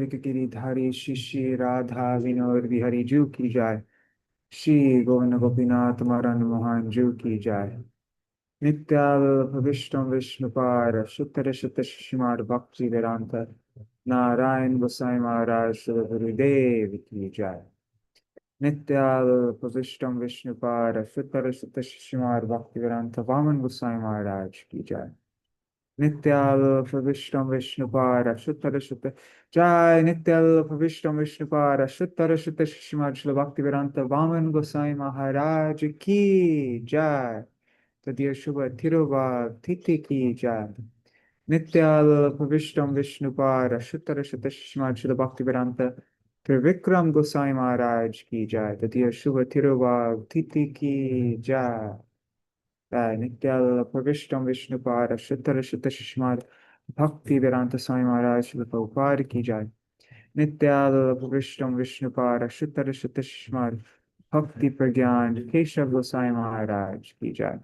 वृंदाविक गिरिधारी श्री श्री राधा विनोद बिहारी जू की जाय। श्री गोविंद गोपीनाथ मरण मोहन जू की जाय। नित्याल विष्णु विष्णुपार शुतर शुत शिमार भक्ति वेदांत नारायण गोसाई महाराज श्री गुरुदेव की जाय। नित्याल विष्णु विष्णुपार शुतर शुत शिमार भक्ति वेदांत वामन गोसाई महाराज की जाय। नित्याल विष्णु विष्णुपार शुतर शुत जय। नित्याल विष्णु विष्णुपार शुतर शुत शिमार श्री भक्ति वेदांत वामन गोसाई महाराज की जय। तदीय शुभ थिरुवार तिथि की जय। नित्याल विष्णु विष्णुपार शुतर शुत शिमार श्री भक्ति वेदांत त्रिविक्रम गोसाई महाराज की जय। तदीय शुभ थिरुवार तिथि की जय। नित्याल विष्णु विष्णुपार शुतर शुत शिमार भक्ति वेदांत स्वामी महाराज श्री प्रभुपाद की जय। नित्याल विष्णु विष्णुपार शुतर शुत शिमार भक्ति प्रज्ञान केशव गोसाई महाराज की जय।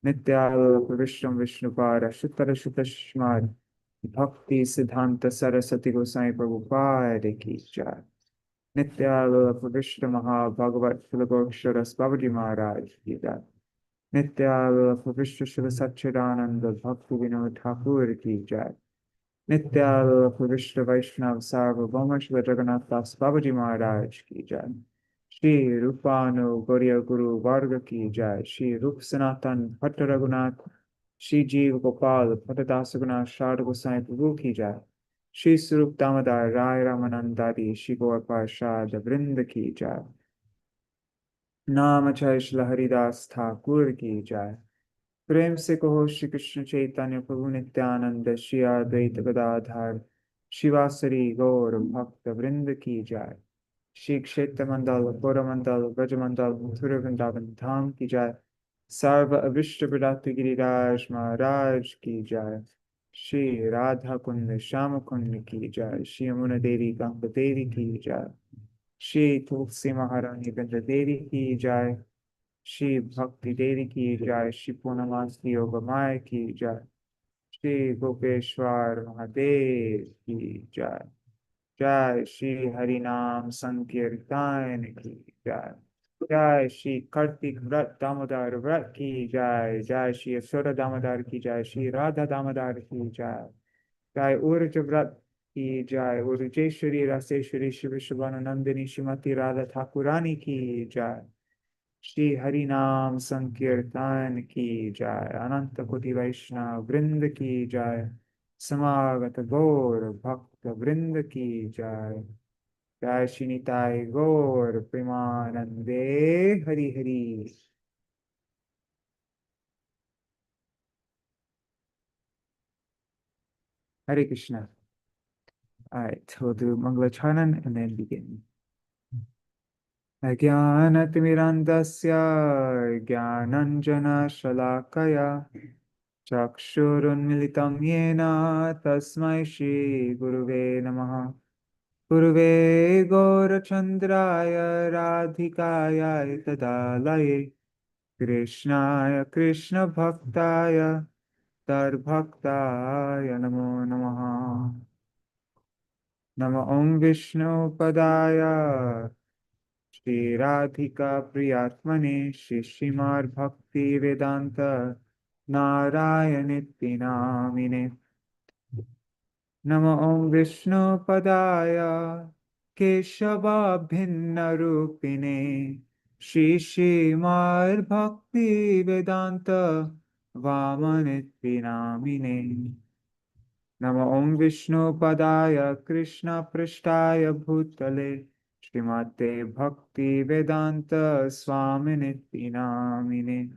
नित्याल विष्णु विष्णुपार शुतर शुत शिमार भक्ति सिद्धांत सरस्वती गोसाई प्रभुपाद की जय। नित्याल विष्णु महाभगवत फिलोगोक्षर बाबूजी महाराज की जय। नित्याल विश्व शिव सच्चिदानंद भक्ति विनोद ठाकुर की जय। नित्याल विश्व वैष्णव सार्वभौम शिव जगन्नाथ दास बाबूजी महाराज की जय। श्री रूपानु गौरी गुरु वर्ग की जय। श्री रूप सनातन भट्ट रघुनाथ श्री जीव गोपाल भट्टदास रघुनाथ शारद गोसाई प्रभु की जय। श्री स्वरूप दामोदर राय रामानंदारी श्री गौर पार्षद वृंद की जय। नाम जय श्री हरिदास ठाकुर की जय। प्रेम से कहो श्री कृष्ण चैतन्य प्रभु नित्यानंद श्री अद्वैत गदाधर शिवासरी गौर भक्त वृंद की जय। श्री क्षेत्र मंडल गौरमंडल ब्रजमंडल मथुरा वृंदावन धाम की जय। सर्व अविष्ट विराट गिरिराज महाराज की जय। श्री राधा कुंड श्याम कुंड की जय। श्री यमुना देवी गंगा देवी की जय। श्री तुलसी महारानी गंगा देवी की जय। श्री भक्ति देवी की जय। श्री पूर्णमासी योग माय की जय। श्री गोपेश्वर महादेव की जय। जय श्री हरिनाम संकीर्तन की जय। जय श्री कार्तिक व्रत दामोदर व्रत की जय। जय श्री यशोदा दामोदर की जय। श्री राधा दामोदर की जय। जय उर्ज व्रत की जय। उर्जेश्वरी रसेश्वरी शिव शुभानंदिनी श्रीमती राधा ठाकुरानी की जय। श्री हरिनाम संकीर्तन की जय। अनंत कोटि वैष्णव वृंद की जय। समागत गौर भक्त वृंद की जय। जय श्री निताय गौर प्रेमानंदे Hari Hari. Hare Krishna. All right, we'll do Mangalacharan and then begin. Ajnanatimirandasya Jnananjana Shalakaya Chakshurunmilitam Yena Tasmai Shri Guruve Namaha. Guruve Gaurachandraya Radhikaya Tadalaye Krishnaya Krishna Bhaktaya Tarbhaktaya Namo Namaha. Nama Om Vishnu Padaya Shri Radhika Priyatmane Shri Srimad Bhakti Vedanta Narayanitti Namine. Nama Om Vishnu Padaya Keshava Bhinna Rupine Shri Srimad Bhakti Vedanta Vāmanitti Namine. Nama Om Vishnu Padaya Krishna Prishtaya Bhutale Srimate Bhakti Vedanta Swaminitti Namine.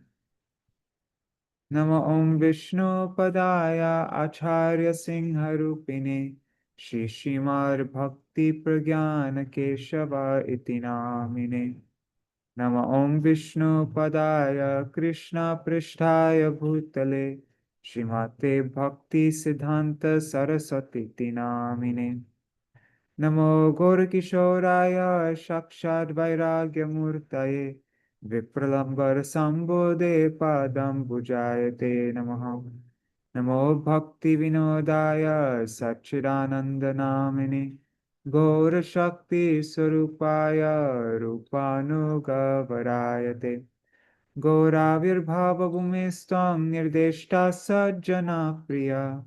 Nama Om Vishnu Padaya Acharya Singha Rupine Shri Srimad Bhakti Pragyana Keshava Iti Namine. Nama Om Vishnu Padaya Krishna Prishtaya Bhutale Srimate Bhakti Siddhanta Saraswati Namine. Namo Gaurkishoraya Shakshad Vairagya Murtaye Vipralambar Sambodhe Padam Bhujayate Namaha. Namo Bhakti Vinodaya Satchidananda Namine Gaura Shakti Sarupaya Rupanugavarayate Gauravirbhava Bhumistang Nirdeshta Sajjana Priya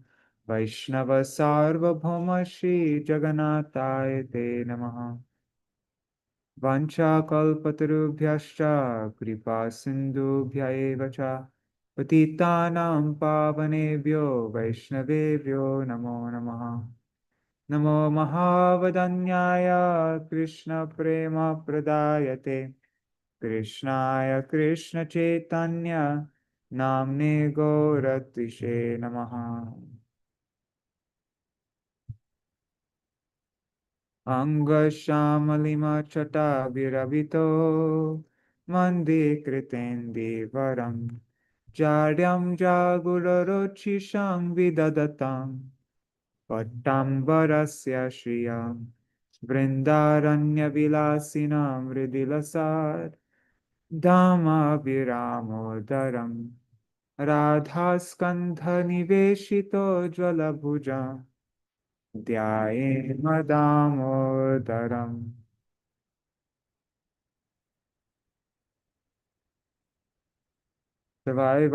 Vaishnava Sarvabhauma Shri Jagannataya Te Namaha Vancha kalpatarubhyascha kripa sindhubhya eva cha patitanam pavanebhyo vaishnavebhyo namo namaha Namo Mahavadanyaya Krishna Prema Pradayate Krishnaya Krishna Chaitanya Namne Gauratishe Namaha Anga Shamalima Chata Viravito Mandi Kritendi Varam Jadyam Jagurarochisham Vidadatam Pattambarasya Shriyam Vrindaranya Vilasinam Vridilasar Dhamma Viramodaram Radhaskandha Niveshito Jwalabhuja Dhyaye Madamodaram Tavai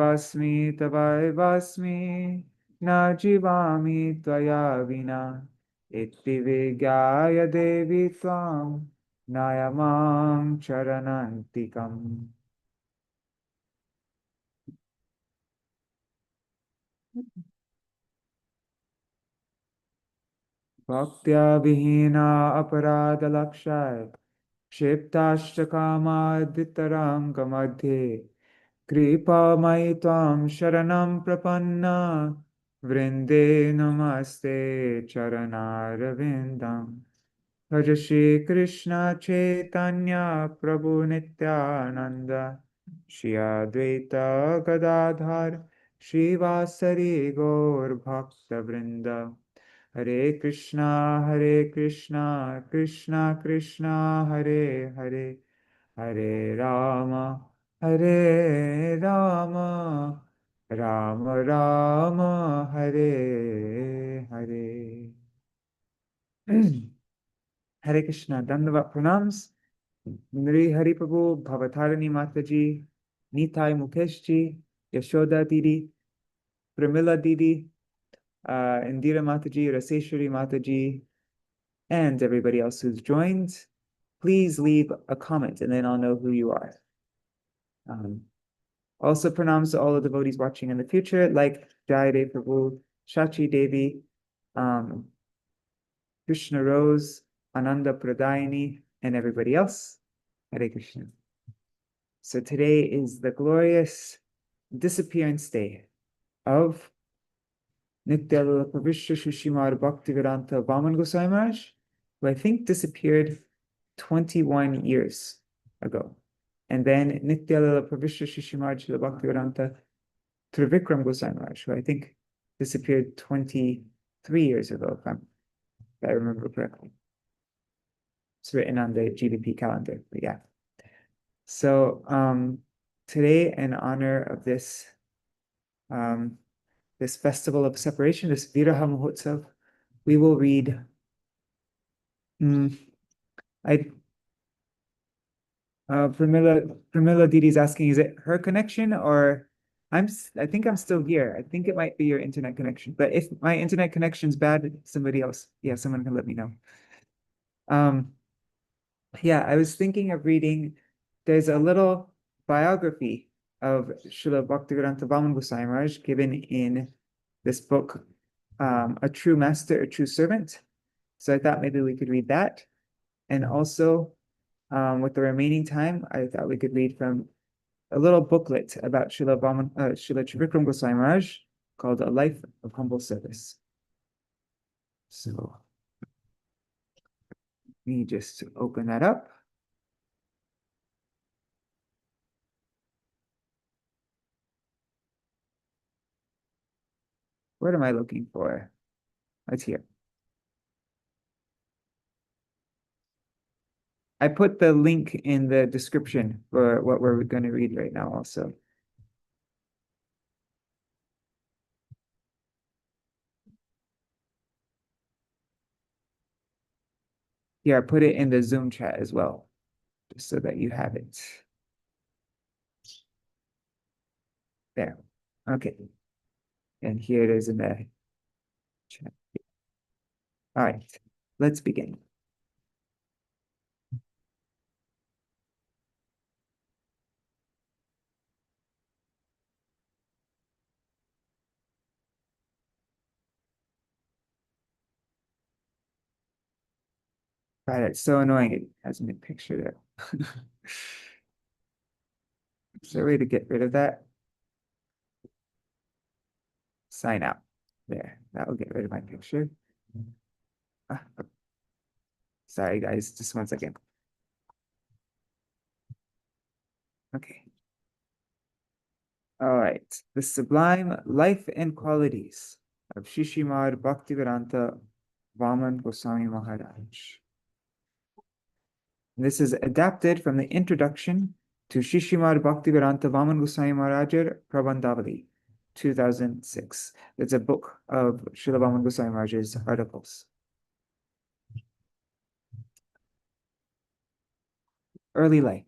Vasmi Na Jivami Tvaya Vina Iti Vigyaya Devi Tvam Nayamam Charanantikam Bhaktya Vihina Aparada Lakshaya Kshiptashtakamaaditaranga Madhye Kripa Maitvam Sharanam Prapanna Vrinde Namaste Charanarvindam Bhaja Shri Krishna Chaitanya Prabhu Nityananda Shri Advaita Gadadhar Shri Vasari Gaur Bhakta Vrinda Hare Krishna, Krishna Krishna, Hare Hare, Hare Rama, Hare Rama, Rama Rama, Hare Hare. Hare Krishna, Dandavat Pranams, Nri Hari Prabhu, Bhavatarani Mataji, Nitai Mukeshji, Yashoda Didi, Pramila Didi, Indira Mataji, Raseshwari Mataji, and everybody else who's joined. Please leave a comment and then I'll know who you are. Also pranams to all the devotees watching in the future, like Jayade Prabhu, Shachi Devi, Krishna Rose, Ananda Pradayani, and everybody else. Hare Krishna. So today is the glorious disappearance day of Nityalila Pravishya Shushimar Bhaktivedanta Vāmana Gosvāmī Mahārāja, who I think disappeared 21 years ago. And then Nityalila Pravishya Shushimar Bhaktivedanta Trivikrama Gosvāmī Mahārāja, who I think disappeared 23 years ago, if I remember correctly. It's written on the GBP calendar, but yeah. So today, in honor of this this festival of separation, this Viraha Mahotsav, we will read. Pramila Didi's asking, is it her connection or I think I'm still here. I think it might be your internet connection, but if my internet connection's bad, someone can let me know. Yeah, I was thinking of reading, there's a little biography of Srila Bhaktivedanta Vāmana Gosvāmī Mahārāja given in this book, A True Master, A True Servant. So I thought maybe we could read that. And also, with the remaining time, I thought we could read from a little booklet about Srila Trivikrama Gosvāmī Mahārāja called A Life of Humble Service. So let me just open that up. What am I looking for? It's here. I put the link in the description for what we're going to read right now also. Here, I put it in the Zoom chat as well, just so that you have it. There. Okay. And here it is in the chat. All right, let's begin. Right, it's so annoying. It hasn't been pictured there. Is there a way to get rid of that? Sign out. There, that will get rid of my picture. Ah, sorry, guys, just 1 second. Okay. All right. The sublime life and qualities of Shishimad Bhaktivedanta Vāmana Gosvāmī Mahārāja. This is adapted from the introduction to Shishimad Bhaktivedanta Vāmana Gosvāmī Mahārāja Prabandhavali, 2006. It's a book of Srila Vāmana Gosvāmī Mahārāja's articles. Early life.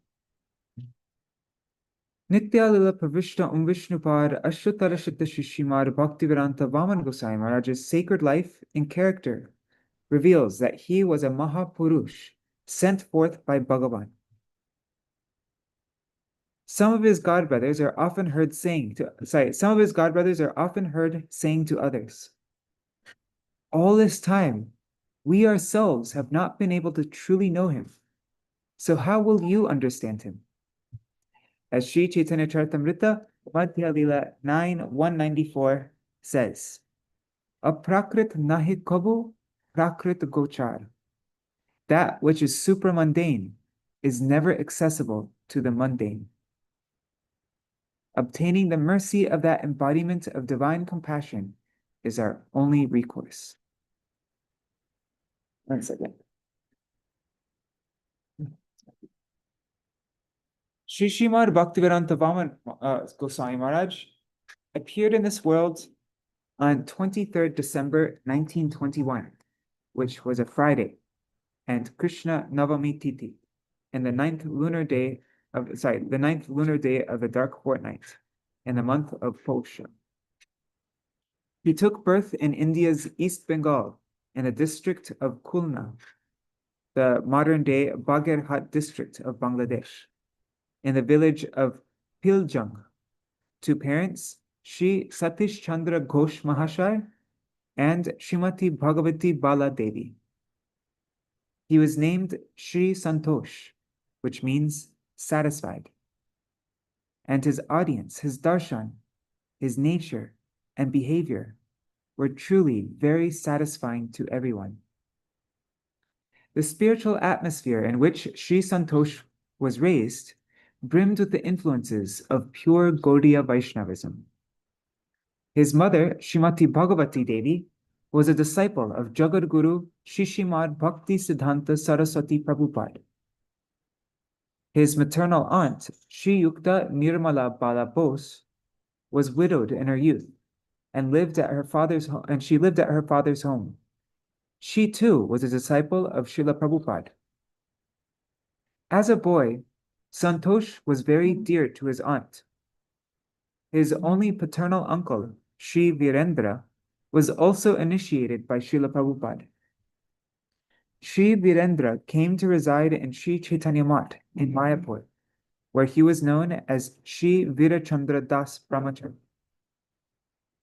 Nityalila Pravishta Vishnupad Ashtatarashita Shishimad Bhaktivedanta Vāmana Gosvāmī Mahārāja's sacred life and character reveals that he was a Mahapurush sent forth by Bhagavan. Some of his godbrothers are often heard saying to others, all this time, we ourselves have not been able to truly know him. So how will you understand him? As Sri Chaitanya Charitamrita, Madhya Lila 9:194 says, Aprakrit nahi kabu, prakrit gochar. That which is supramundane is never accessible to the mundane. Obtaining the mercy of that embodiment of divine compassion is our only recourse. 1 second. Sri Srimad Bhaktivedanta Vāmana Gosvāmī Mahārāja appeared in this world on 23rd December 1921, which was a Friday, and Krishna Navami Tithi, and the ninth lunar day of the dark fortnight, in the month of Posha. He took birth in India's East Bengal, in the district of Khulna, the modern-day Bagherhat district of Bangladesh, in the village of Piljang, to parents Shri Satish Chandra Ghosh Mahashaya and Srimati Bhagavati Bala Devi. He was named Shri Santosh, which means satisfied. And his audience, his darshan, his nature and behavior were truly very satisfying to everyone. The spiritual atmosphere in which Shri Santosh was raised brimmed with the influences of pure Gaudiya Vaishnavism. His mother, Srimati Bhagavati Devi, was a disciple of Jagadguru Shishimad Bhakti Siddhanta Saraswati Prabhupada. His maternal aunt, Shri Yukta Nirmala Bala Bose, was widowed in her youth and lived at her father's home. She too was a disciple of Srila Prabhupada. As a boy, Santosh was very dear to his aunt. His only paternal uncle, Shri Virendra, was also initiated by Srila Prabhupada. Shri Virendra came to reside in Shri Chaitanya Math in Mayapur, where he was known as Shri Virachandra Das Brahmachari.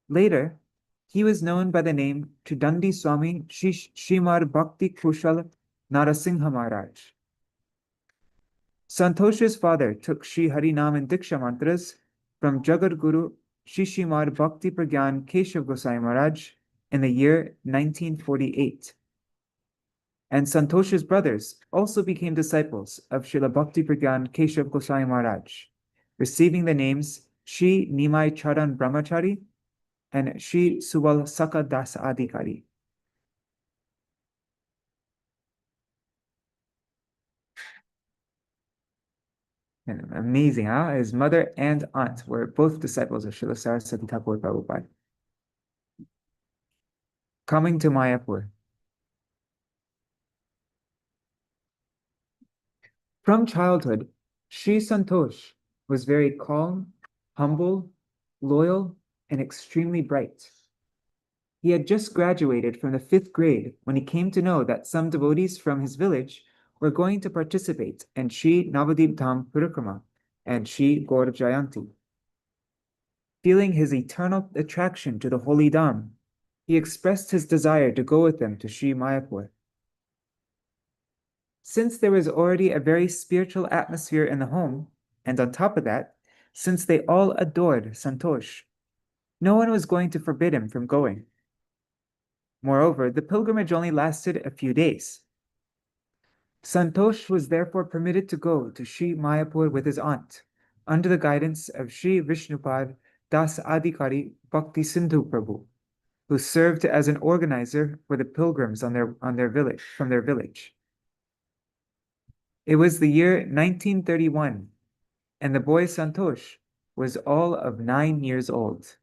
Later, he was known by the name Chudandi Swami Srimad Bhakti Kushal Narasingha Maharaj. Santosh's father took Shri Harinam and Diksha mantras from Jagadguru Shishimad Bhakti Pragyan Keshav Gosai Maharaj in the year 1948. And Santosh's brothers also became disciples of Srila Bhakti Pragyan Keshav Gosai Maharaj, receiving the names Shri Nimai Charan Brahmachari and Shri Subal Saka Das Adhikari. And amazing, huh? His mother and aunt were both disciples of Srila Saraswati Thakur Prabhupada. Coming to Mayapur. From childhood, Sri Santosh was very calm, humble, loyal, and extremely bright. He had just graduated from the 5th grade when he came to know that some devotees from his village were going to participate in Sri Navadip Dham Parikrama and Sri Gaur Jayanti. Feeling his eternal attraction to the holy Dham, he expressed his desire to go with them to Sri Mayapur. Since there was already a very spiritual atmosphere in the home, and on top of that, since they all adored Santosh, no one was going to forbid him from going. Moreover, the pilgrimage only lasted a few days. Santosh was therefore permitted to go to Sri Mayapur with his aunt, under the guidance of Sri Vishnupad Das Adhikari Bhakti Sindhu Prabhu, who served as an organizer for the pilgrims from their village. It was the year 1931, and the boy Santosh was all of 9 years old.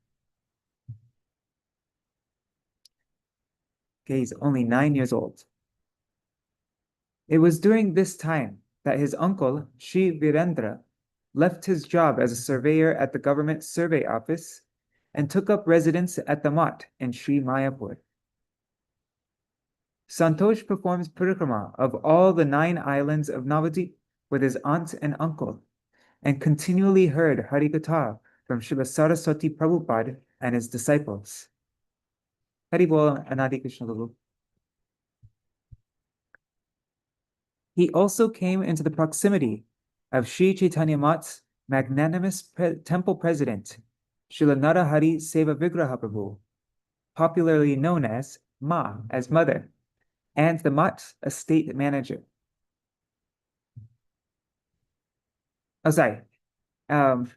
Okay, he's only 9 years old. It was during this time that his uncle, Sri Virendra, left his job as a surveyor at the government survey office and took up residence at the Mat in Sri Mayapur. Santosh performs parikrama of all the 9 islands of Navadip with his aunt and uncle, and continually heard Harikatha from Srila Saraswati Prabhupada and his disciples. Haribol Anadi Krishna Guru. He also came into the proximity of Sri Chaitanya Mat's magnanimous temple president, Srila Narahari Seva Vigraha Prabhu, popularly known as Ma, as mother, and the Mat's estate manager. Oh, sorry. And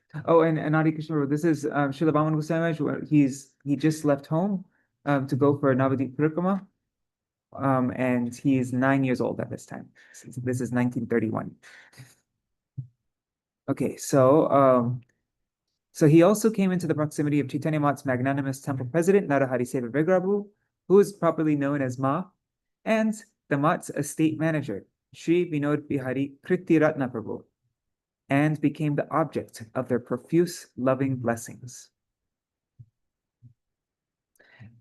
Adi Krishna, this is Srila Vāmana Gosvāmī Mahārāja. He just left home to go for Navadip Parikrama. And he is 9 years old at this time. This is 1931. Okay, so he also came into the proximity of Chaitanya Mat's magnanimous temple president, Narahari Seva Vigraha, who is properly known as Ma, and the Mat's estate manager, Sri Vinod Bihari Kriti Ratna Prabhu, and became the object of their profuse, loving blessings.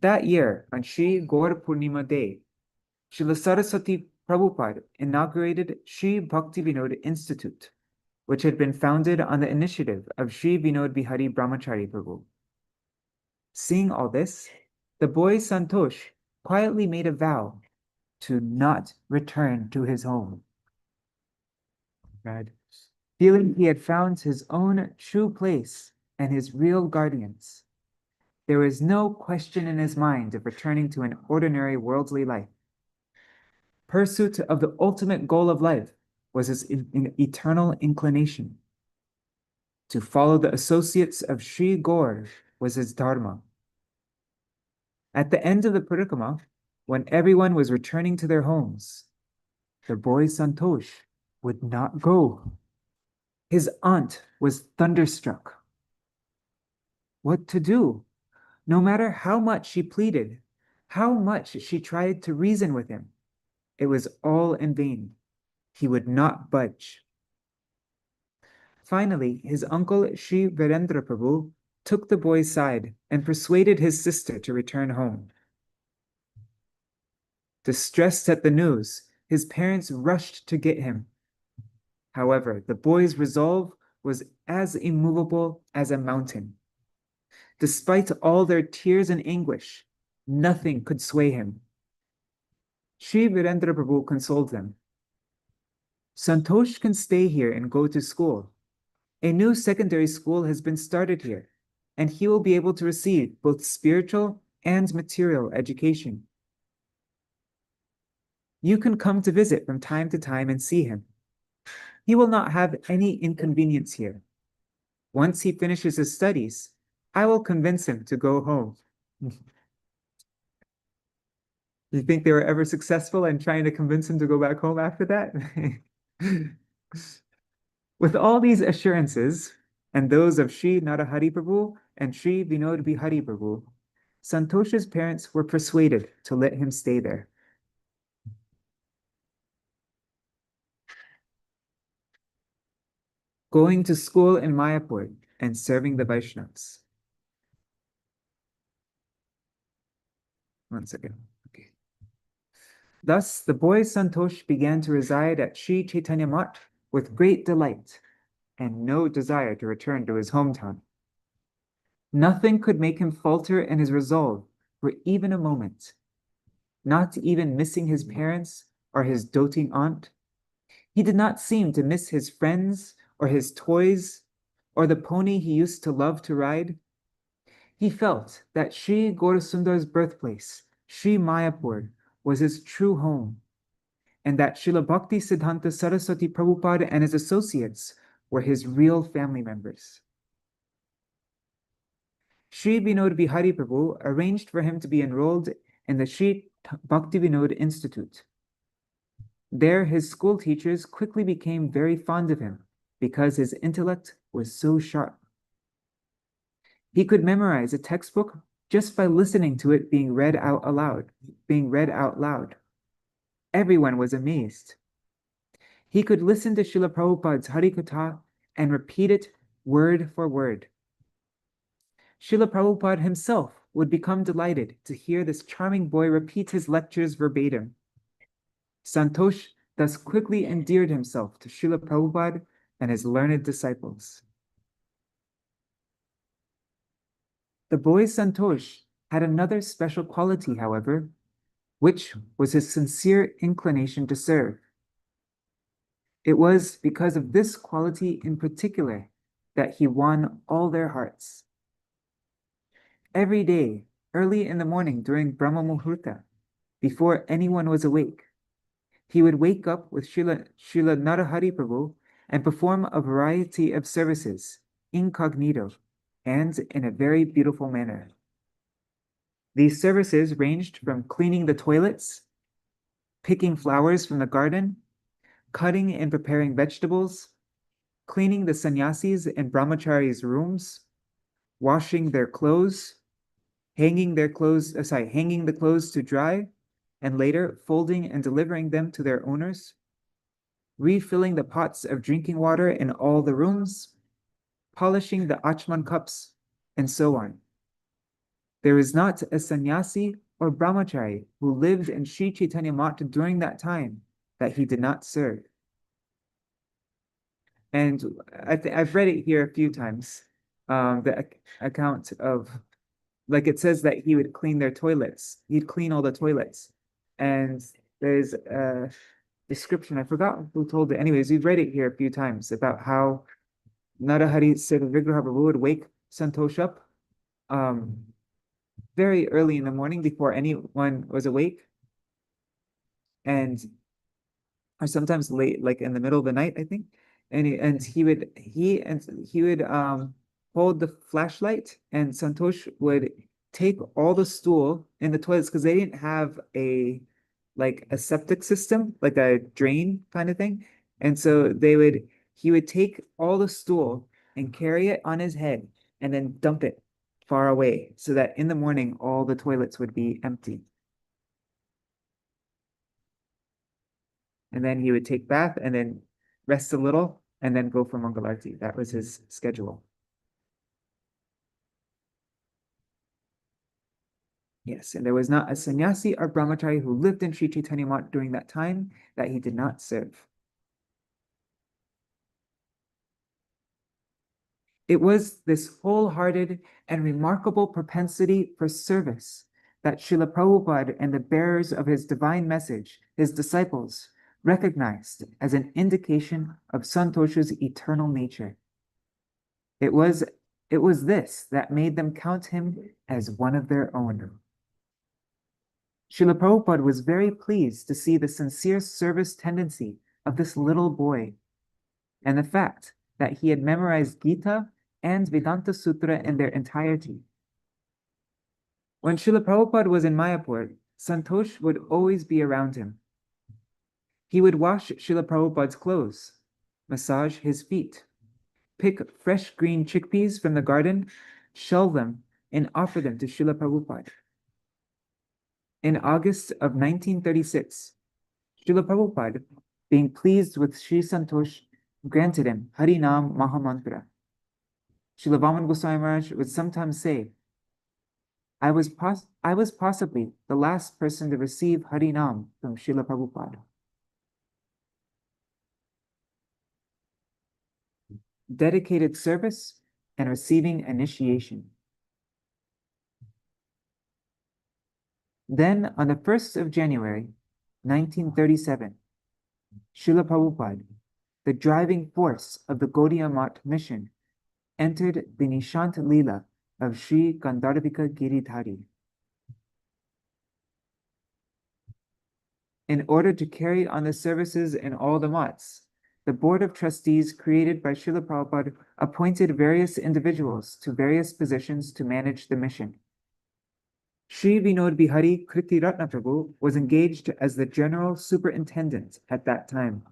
That year, on Sri Gaur Purnima Day, Srila Saraswati Prabhupada inaugurated Sri Bhakti Vinod Institute, which had been founded on the initiative of Sri Vinod Bihari Brahmachari Prabhu. Seeing all this, the boy Santosh quietly made a vow to not return to his home. Right. Feeling he had found his own true place and his real guardians, there was no question in his mind of returning to an ordinary worldly life. Pursuit of the ultimate goal of life was his eternal inclination. To follow the associates of Sri Gaur was his dharma. At the end of the parikrama, when everyone was returning to their homes, the boy Santosh would not go. His aunt was thunderstruck. What to do? No matter how much she pleaded, how much she tried to reason with him, it was all in vain. He would not budge. Finally, his uncle Sri Virendra Prabhu took the boy's side and persuaded his sister to return home. Distressed at the news, his parents rushed to get him. However, the boy's resolve was as immovable as a mountain. Despite all their tears and anguish, nothing could sway him. Sri Virendra Prabhu consoled them. Santosh can stay here and go to school. A new secondary school has been started here, and he will be able to receive both spiritual and material education. You can come to visit from time to time and see him. He will not have any inconvenience here. Once he finishes his studies, I will convince him to go home. You think they were ever successful in trying to convince him to go back home after that? With all these assurances, and those of Sri Narahari Prabhu and Sri Vinod Bihari Prabhu, Santosh's parents were persuaded to let him stay there. going to school in Mayapur and serving the Vaishnavas. One second. Okay. Thus, the boy Santosh began to reside at Sri Chaitanya Math with great delight and no desire to return to his hometown. Nothing could make him falter in his resolve for even a moment, not even missing his parents or his doting aunt. He did not seem to miss his friends or his toys or the pony he used to love to ride. He felt that Sri Gaurasundar's birthplace, Sri Mayapur, was his true home, and that Srila Bhakti Siddhanta Saraswati Prabhupada and his associates were his real family members. Sri Vinod Bihari Prabhu arranged for him to be enrolled in the Sri Bhakti Vinod Institute. There, his school teachers quickly became very fond of him because his intellect was so sharp. He could memorize a textbook just by listening to it being read out loud. Everyone was amazed. He could listen to Srila Prabhupada's Harikatha and repeat it word for word. Srila Prabhupada himself would become delighted to hear this charming boy repeat his lectures verbatim. Santosh thus quickly endeared himself to Srila Prabhupada and his learned disciples. The boy Santosh had another special quality, however, which was his sincere inclination to serve. It was because of this quality in particular that he won all their hearts. Every day, early in the morning during Brahma Muhurta, before anyone was awake, he would wake up with Srila Narahari Prabhu and perform a variety of services, incognito, and in a very beautiful manner. These services ranged from cleaning the toilets, picking flowers from the garden, cutting and preparing vegetables, cleaning the sannyasis and brahmacharis' rooms, washing their clothes, hanging the clothes to dry, and later folding and delivering them to their owners, refilling the pots of drinking water in all the rooms, polishing the achman cups, and so on. There is not a sannyasi or brahmachari who lived in Sri Chaitanya Math during that time that he did not serve. And I've read it here a few times, the account of, like it says that he would clean their toilets. He'd clean all the toilets. And there's a description, I forgot who told it. Anyways, we've read it here a few times about how Narahari Vigraha Prabhu would wake Santosh up very early in the morning before anyone was awake. Or sometimes late, like in the middle of the night, I think. And he would hold the flashlight, and Santosh would take all the stool in the toilets because they didn't have a septic system, like a drain kind of thing. And so he would take all the stool and carry it on his head and then dump it far away so that in the morning all the toilets would be empty. And then he would take bath and then rest a little and then go for Mangalarti. That was his schedule. Yes, and there was not a sannyasi or brahmachari who lived in Sri Chaitanya Math during that time that he did not serve. It was this wholehearted and remarkable propensity for service that Srila Prabhupada and the bearers of his divine message, his disciples, recognized as an indication of Santosh's eternal nature. It was this that made them count him as one of their own. Srila Prabhupada was very pleased to see the sincere service tendency of this little boy and the fact that he had memorized Gita and Vedanta Sutra in their entirety. When Srila Prabhupada was in Mayapur, Santosh would always be around him. He would wash Srila Prabhupada's clothes, massage his feet, pick fresh green chickpeas from the garden, shell them, and offer them to Srila Prabhupada. In August of 1936, Srila Prabhupada, being pleased with Sri Santosh, granted him Harinam Mahamantra. Śrīla Vāmana Gosvāmī Mahārāja would sometimes say, I was possibly the last person to receive Harinam from Śrīla Prabhupada. Dedicated service and receiving initiation. Then, on the 1st of January, 1937, Śrīla Prabhupada, the driving force of the Gaudiya Math mission, entered the Nishant Leela of Sri Gandharvika Giridhari. In order to carry on the services in all the mats, the board of trustees created by Śrīla Prabhupada appointed various individuals to various positions to manage the mission. Sri Vinod Bihari Kriti Ratna Prabhu was engaged as the general superintendent at that time.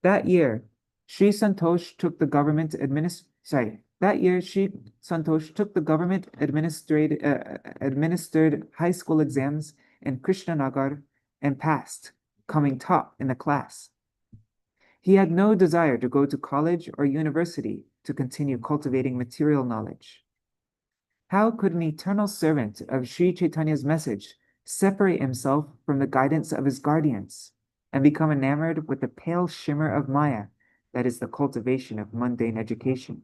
That year, Sri Santosh took the government administered high school exams in Krishnanagar and passed, coming top in the class. He had no desire to go to college or university to continue cultivating material knowledge. How could an eternal servant of Sri Chaitanya's message separate himself from the guidance of his guardians and become enamored with the pale shimmer of Maya, that is the cultivation of mundane education?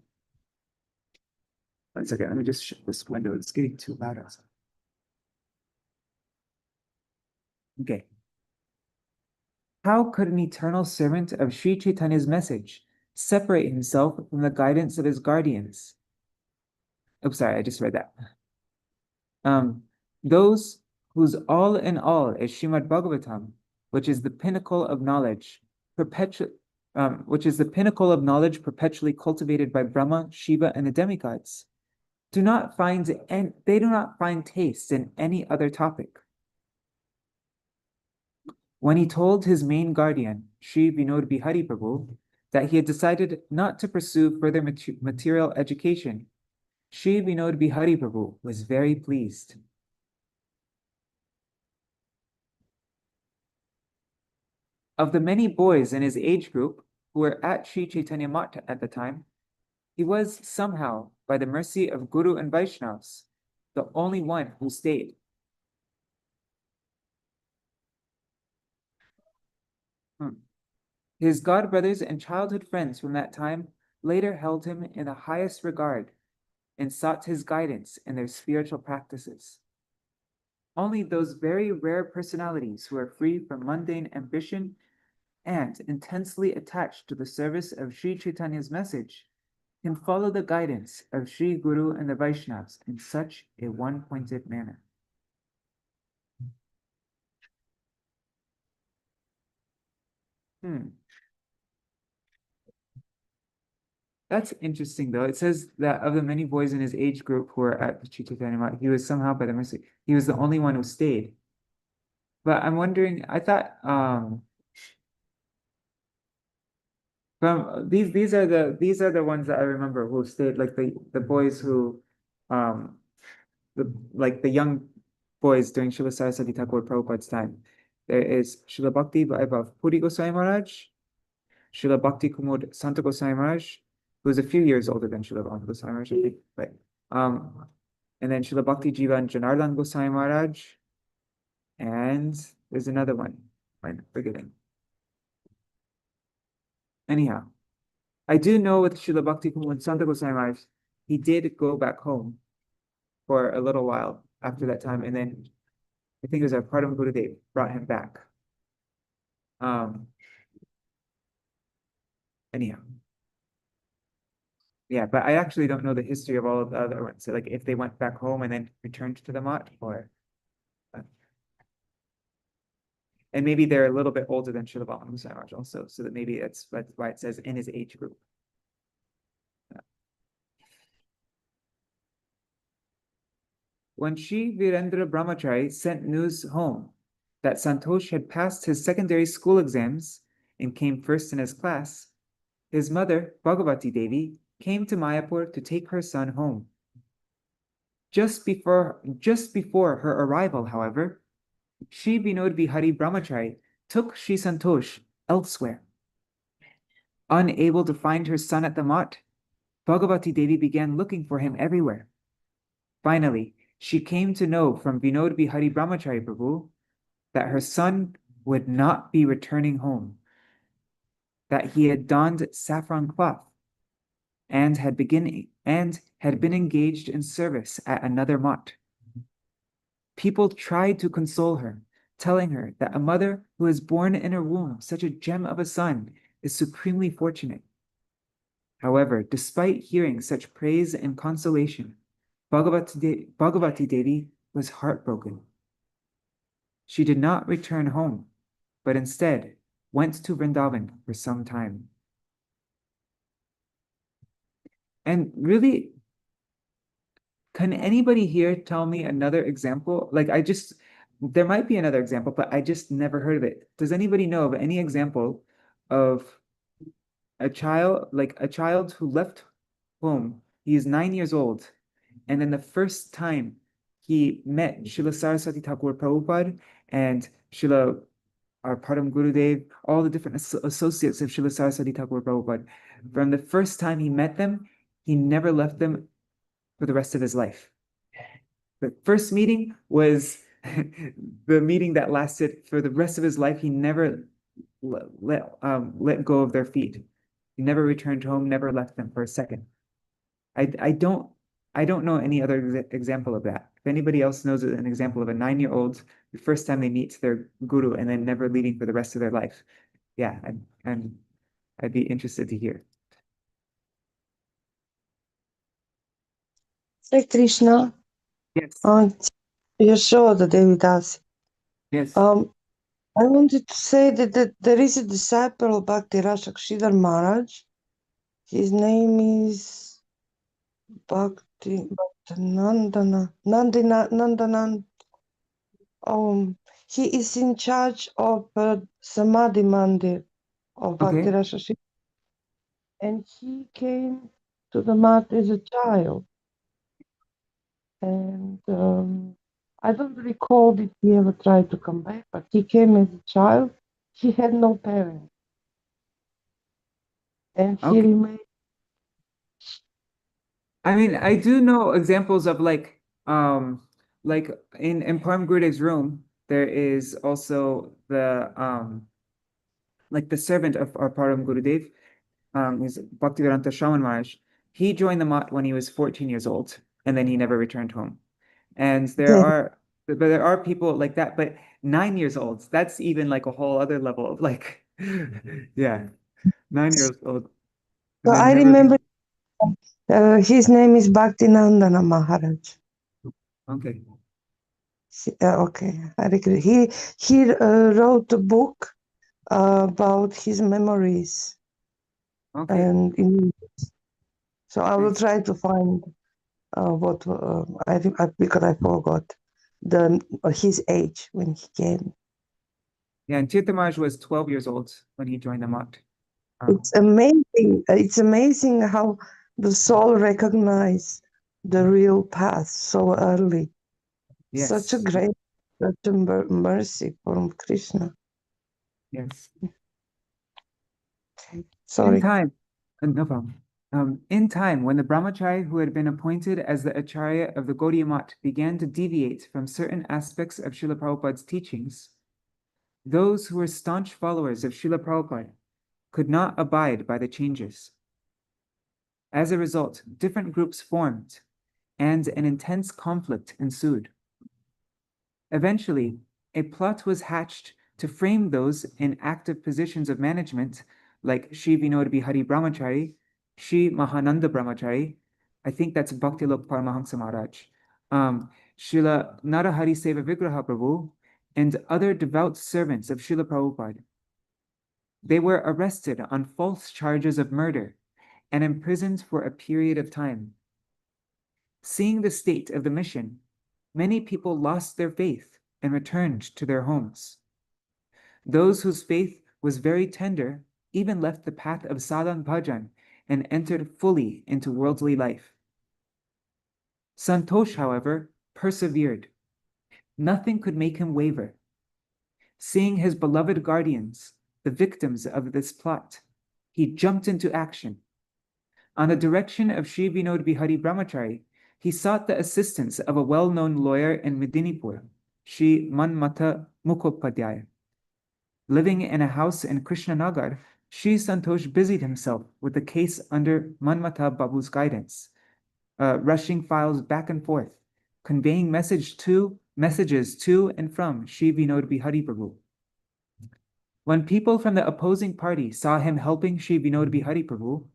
One second, let me just shut this window. It's getting too loud outside. Okay. How could an eternal servant of Sri Chaitanya's message separate himself from the guidance of his guardians? Oh, sorry, I just read that. Those whose all in all is Srimad Bhagavatam, which is the pinnacle of knowledge, perpetually cultivated by Brahma, Shiva, and the demigods, they do not find taste in any other topic. When he told his main guardian, Sri Vinod Bihari Prabhu, that he had decided not to pursue further material education, Sri Vinod Bihari Prabhu was very pleased. Of the many boys in his age group who were at Sri Chaitanya Math at the time, he was somehow, by the mercy of Guru and Vaishnavas, the only one who stayed. His godbrothers and childhood friends from that time later held him in the highest regard and sought his guidance in their spiritual practices. Only those very rare personalities who are free from mundane ambition and intensely attached to the service of Sri Chaitanya's message can follow the guidance of Sri Guru and the Vaishnavas in such a one-pointed manner. That's interesting, though. It says that of the many boys in his age group who were at the Sri Chaitanya Math, he was somehow, by the mercy, he was the only one who stayed. But I'm wondering, I thought from these are the ones that I remember who stayed, like the boys who the young boys during Srila Saraswati Thakur Prabhupada's time. There is Srila Bhakti Vaibhav Puri Gosvāmī Mahārāja, Srila Bhakti Kumud Santa Gosvāmī Mahārāja, who was a few years older than Srila Bhakti Gosvāmī Mahārāja, I think, but and then Srila Bhakti Jivan Janardhan Gosvāmī Mahārāja, and there's another one, I'm forgetting. Anyhow, I do know with Srila Bhakti Kumud Santa Gosvāmī Mahārāja, he did go back home for a little while after that time, and then I think it was a part of Gurudev brought him back. Anyhow. Yeah, but I actually don't know the history of all of the other ones. So, like, if they went back home and then returned to the Math, or and maybe they're a little bit older than Srila Vāmana Gosvāmī Mahārāja also, so that maybe that's why it says in his age group. When Sri Virendra Brahmachari sent news home that Santosh had passed his secondary school exams and came first in his class, his mother, Bhagavati Devi, came to Mayapur to take her son home. Just before her arrival, however, Sri Vinod Bihari Brahmachari took Sri Santosh elsewhere. Unable to find her son at the mott, Bhagavati Devi began looking for him everywhere. Finally, she came to know from Vinod Bihari Brahmachari Prabhu that her son would not be returning home, that he had donned saffron cloth and had been engaged in service at another mott. People tried to console her, telling her that a mother who has born in her womb such a gem of a son is supremely fortunate. However, despite hearing such praise and consolation, Bhagavati Devi was heartbroken. She did not return home, but instead went to Vrindavan for some time. And really, can anybody here tell me another example? There might be another example, but I just never heard of it. Does anybody know of any example of a child who left home? He is 9 years old, and then the first time he met Srila Saraswati Thakur Prabhupada and Srila Param Gurudev, all the different associates of Srila Saraswati Thakur Prabhupada, from the first time he met them, he never left them for the rest of his life. The first meeting was the meeting that lasted for the rest of his life. He never let go of their feet. He never returned home, never left them for a second. I don't know any other example of that. If anybody else knows an example of a 9-year-old, the first time they meet their guru and then never leaving for the rest of their life, yeah, I'd be interested to hear. Hey Krishna, Yes. you show the Devidas. Yes. I wanted to say that there is a disciple of Bhakti Rasa Sridhar Maharaj. His name is Nandana. He is in charge of Samadhi Mandir of Bhakti Okay. Rasa Sridhar. And he came to the mat as a child. And I don't recall that he ever tried to come back, but he came as a child. He had no parents. And he Okay. remained. I mean, I do know examples of like in Param Gurudev's room, there is also the servant of our Param Gurudev, is Bhaktivedanta Shaman Maharaj. He joined the mat when he was 14 years old, and then he never returned home. And there are people like that, but 9 years old, that's even like a whole other level of like, yeah, 9 years old, So and then I never be remember his name is Bhaktinandana Maharaj. okay. Okay, I agree. He wrote a book about his memories, Okay. and so I will Nice. try to find what because I forgot his age when he came. Yeah, and Tirtha Maharaj was 12 years old when he joined the mat. It's amazing. It's amazing how the soul recognizes the real path so early. Yes. Such a mercy from Krishna. Yes. Sorry. In time, no problem. In time, when the brahmachari who had been appointed as the acharya of the Gaudiya Math began to deviate from certain aspects of Srila Prabhupada's teachings, those who were staunch followers of Srila Prabhupada could not abide by the changes. As a result, different groups formed, and an intense conflict ensued. Eventually, a plot was hatched to frame those in active positions of management, like Sri Vinod Bihari Brahmachari, Sri Mahananda Brahmachari, I think that's Bhaktilok Paramahamsa Maharaj, Srila Narahari Seva Vigraha Prabhu, and other devout servants of Srila Prabhupada. They were arrested on false charges of murder and imprisoned for a period of time. Seeing the state of the mission, many people lost their faith and returned to their homes. Those whose faith was very tender even left the path of sadhan bhajan and entered fully into worldly life. Santosh, however, persevered. Nothing could make him waver. Seeing his beloved guardians, the victims of this plot, he jumped into action. On the direction of Sri Vinod Bihari Brahmachari, he sought the assistance of a well-known lawyer in Medinipur, Sri Manmatha Mukhopadhyaya. Living in a house in Krishnanagar, Sri Santosh busied himself with the case under Manmatha Babu's guidance, rushing files back and forth, conveying messages to and from Sri Vinod Bihari Prabhu. When people from the opposing party saw him helping Sri Vinod Bihari Prabhu,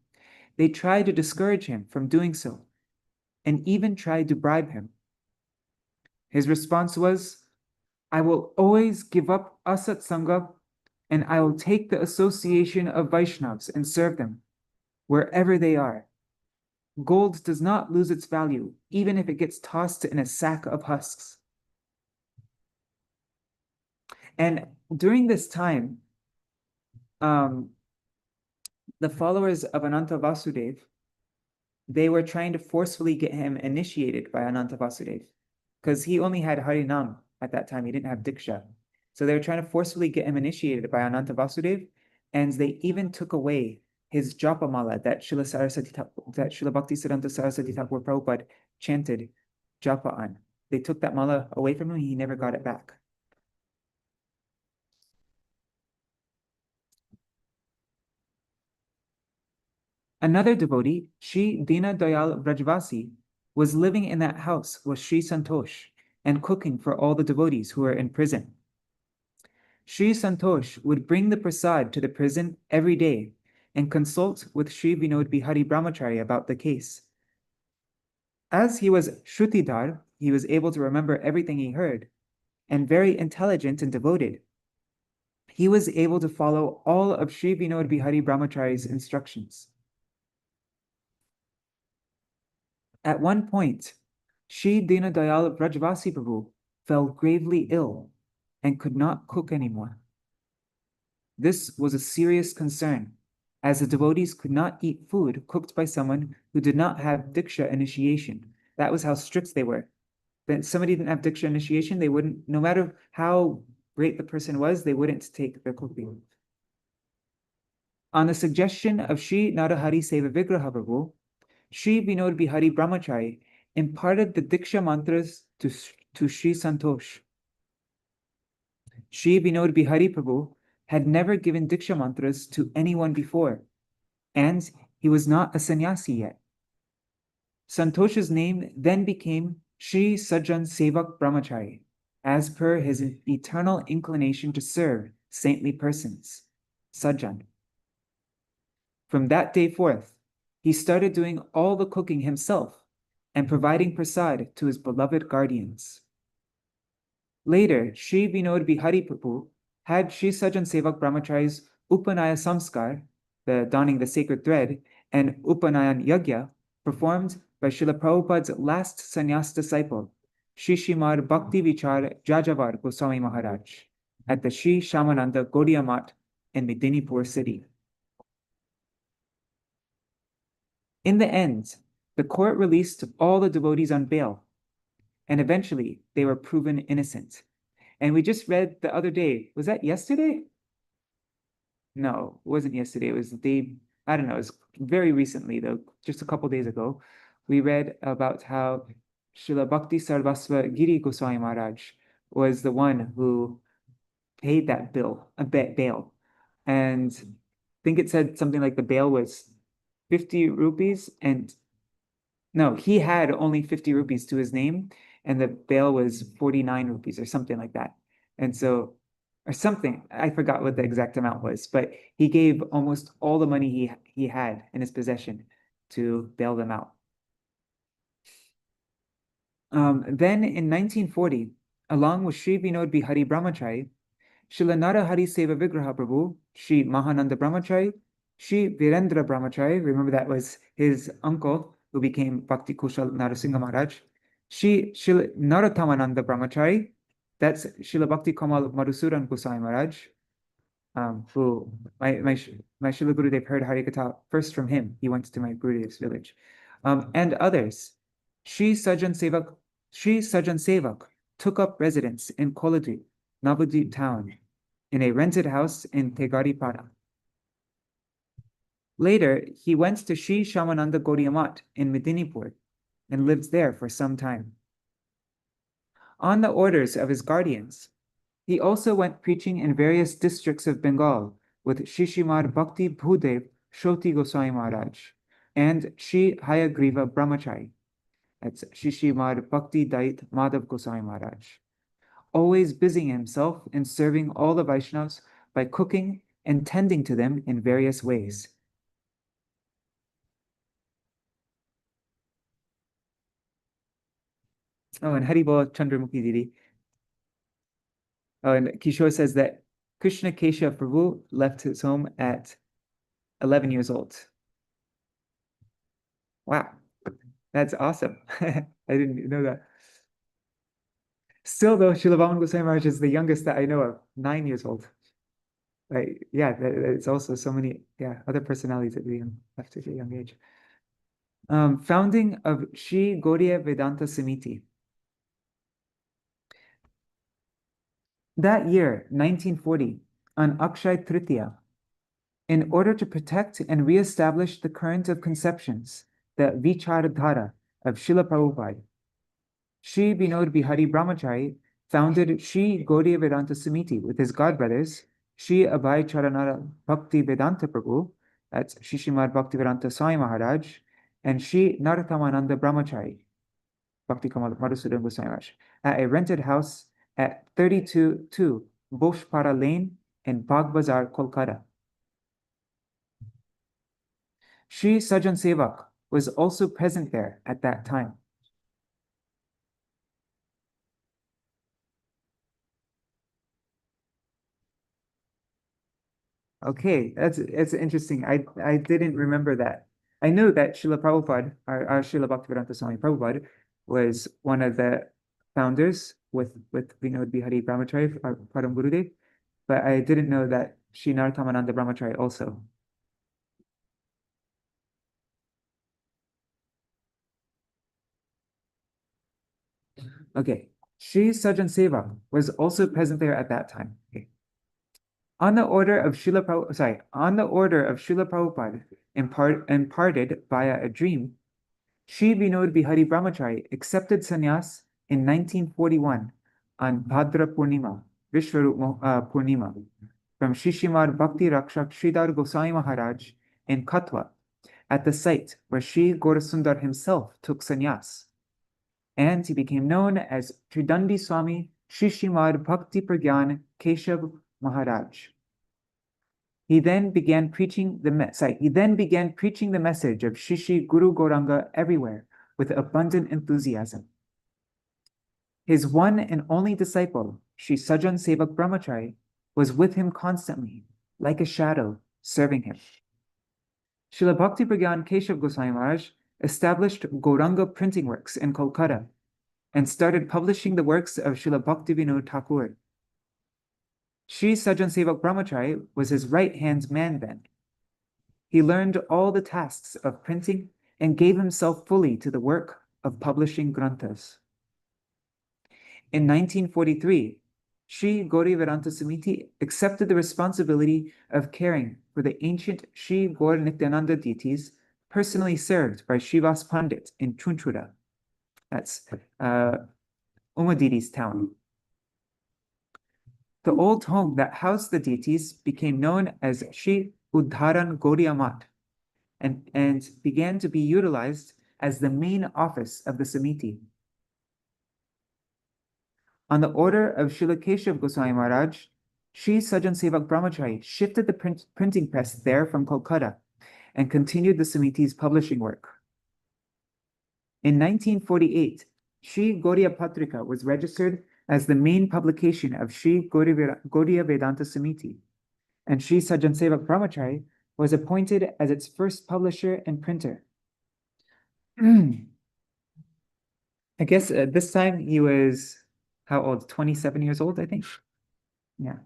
they tried to discourage him from doing so, and even tried to bribe him. His response was, "I will always give up Asat Sangha, and I will take the association of Vaishnavas and serve them, wherever they are. Gold does not lose its value, even if it gets tossed in a sack of husks." And during this time, the followers of Ananta Vasudeva, they were trying to forcefully get him initiated by Ananta Vasudeva, because he only had Harinam at that time. He didn't have Diksha. So they were trying to forcefully get him initiated by Ananta Vasudeva, and they even took away his Japamala that Srila Bhaktisiddhanta Saraswati Thakur Prabhupada chanted Japa on. They took that mala away from him, he never got it back. Another devotee, Sri Dina Dayal Brajvasi, was living in that house with Sri Santosh and cooking for all the devotees who were in prison. Sri Santosh would bring the prasad to the prison every day and consult with Sri Vinod Bihari Brahmachari about the case. As he was Shrutidhar, he was able to remember everything he heard, and very intelligent and devoted. He was able to follow all of Sri Vinod Bihari Brahmachari's instructions. At one point, Sri Dinadayal Brajvasi Prabhu fell gravely ill and could not cook anymore. This was a serious concern, as the devotees could not eat food cooked by someone who did not have Diksha initiation. That was how strict they were. When somebody didn't have Diksha initiation, they wouldn't, no matter how great the person was, they wouldn't take the cooking. On the suggestion of Sri Narahari Seva Vigraha Prabhu, Sri Vinod Bihari Brahmachari imparted the Diksha mantras to Sri Santosh. Sri Vinod Bihari Prabhu had never given Diksha mantras to anyone before, and he was not a sannyasi yet. Santosh's name then became Sri Sajjan Sevak Brahmachari, as per his eternal inclination to serve saintly persons, Sajjan. From that day forth, he started doing all the cooking himself and providing prasad to his beloved guardians. Later, Sri Vinod Bihari Prabhu had Sri Sajjan Sevak Brahmachari's Upanaya Samskar, the donning the sacred thread, and Upanayan Yagya performed by Srila Prabhupada's last sannyas disciple, Sri Srimad Bhakti Vichar Jajavar Gosvāmī Mahārāja, at the Sri Shamananda Gaudiya Math in Medinipur city. In the end, the court released all the devotees on bail, and eventually they were proven innocent. And we just read the other day, was that yesterday? No, it wasn't yesterday. It was the day, I don't know, it was very recently though, just a couple days ago. We read about how Srila Bhakti Sarvasva Giri Gosvāmī Mahārāja was the one who paid that bail. And I think it said something like the bail was 50 rupees, and no, he had only 50 rupees to his name, and the bail was 49 rupees or something like that. And so, or something, I forgot what the exact amount was, but he gave almost all the money he had in his possession to bail them out. Then in 1940, along with Sri Vinod Bihari Brahmachari, Srila Narahari Seva Vigraha Prabhu, Sri Mahananda Brahmachari, Sri Virendra Brahmachari, remember that was his uncle who became Bhakti Kushal Narasingha Maharaj, Sri Narottamananda Brahmachari, that's Srila Bhakti Kamal Madhusudan Goswami Maharaj, who my Srila Gurudev heard Harikatha first from him. He went to my Gurudev's village. And others. Sri Sajjan Sevak took up residence in Koladri, Navadvip town, in a rented house in Tegari Pada. Later, he went to Sri Shamananda Gaudiya Math in Medinipur and lived there for some time. On the orders of his guardians, he also went preaching in various districts of Bengal with Shishimad Bhakti Bhudev Shoti Goswami Maharaj and Shri Hayagriva Brahmachari. That's Shishimad Bhakti Dait Madhav Goswami Maharaj, always busying himself in serving all the Vaishnavas by cooking and tending to them in various ways. Oh, and Haribol Chandramukhi Didi. Oh, and Kishore says that Krishna Keshav Prabhu left his home at 11 years old. Wow, that's awesome. I didn't know that. Still, though, Srila Vāmana Gosvāmī Mahārāja is the youngest that I know of, 9 years old. Like, yeah, it's also so many, other personalities that we left at a young age. Founding of Shri Gaudiya Vedanta Samiti. That year, 1940, on Akshay Tritiya, in order to protect and re-establish the current of conceptions, the Vichardhara of Srila Prabhupada, Shri Vinod Bihari Brahmachari founded Shri Gaudiya Vedanta Samiti with his godbrothers, Shri Abhay Charanara Bhakti Vedanta Prabhu, that's Shishimad Bhakti Vedanta Swami Maharaj, and Shri Narothamananda Brahmachari, Bhakti Kamal Madhusudan Goswami Maharaj, at a rented house at 32-2 Boshpara Lane in Bagh Bazar, Kolkata. Shri Sajan Sevak was also present there at that time. Okay, it's interesting. I didn't remember that. I know that Srila Prabhupada, our Srila Bhaktivedanta Swami Prabhupada, was one of the founders with Vinod Bihari Brahmachari, our Param Gurudev, but I didn't know that Sri Narothamananda Brahmachari also. Okay, Sri Sajan Seva was also present there at that time. Okay. On the order of Srila Prabhupada, imparted via a dream, Shri Vinod Bihari Brahmachari accepted sannyas in 1941 on Bhadra Purnima, Vishwarup Purnima, from Shishimad Bhakti Rakshak Sridhar Goswami Maharaj in Katwa, at the site where Shri Gaurasundar himself took sannyas, and he became known as Tridandi Swami Shishimad Bhakti Pragyan Keshav Maharaj. He then began preaching the message of Shishi Guru Gauranga everywhere with abundant enthusiasm. His one and only disciple, Shri Sajan Sevak Brahmachari, was with him constantly, like a shadow, serving him. Srila Bhakti Pragyan Keshav Goswami Maharaj established Gauranga printing works in Kolkata and started publishing the works of Srila Bhakti Vinod Thakur. Shri Sajan Sevak Brahmachari was his right-hand man then. He learned all the tasks of printing and gave himself fully to the work of publishing granthas. In 1943, Shri Gaudiya Vedanta Samiti accepted the responsibility of caring for the ancient Shri Gaur Nityananda deities personally served by Srivas Pandit in Chunchura. That's Umadiri's town. The old home that housed the deities became known as Shri Uddharan Gaudiya Math and began to be utilized as the main office of the Samiti. On the order of Srila Keshav Goswami Maharaj, Shri Sajan Sevak Brahmachari shifted the printing press there from Kolkata and continued the Samiti's publishing work. In 1948, Shri Gaudiya Patrika was registered as the main publication of Shri Gaudiya Vedanta Samiti, and Shri Sajan Sevak Brahmachari was appointed as its first publisher and printer. I guess this time he was, how old? 27 years old, I think. Yeah.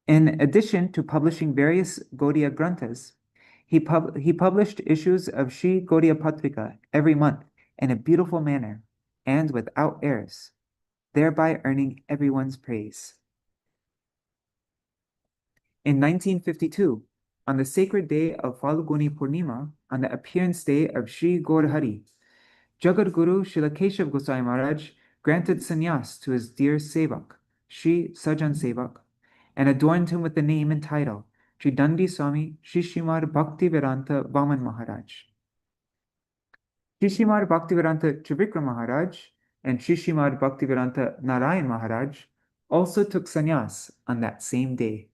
In addition to publishing various Gaudiya Granthas, he published issues of Shri Gaudiya Patrika every month in a beautiful manner and without errors, thereby earning everyone's praise. In 1952, on the sacred day of Falguni Purnima, on the appearance day of Sri Gaurhari, Jagat Guru Śrīla Keshav Gosvāmī Mahārāja granted sannyas to his dear Sevak, Sri Sajan Sevak, and adorned him with the name and title, Tridandi Swami Shri Srimad Bhaktivedanta Vāmana Mahārāja. Shri Srimad Bhaktivedanta Trivikrama Mahārāja and Shri Srimad Bhaktivedanta Narayan Mahārāja also took sannyas on that same day,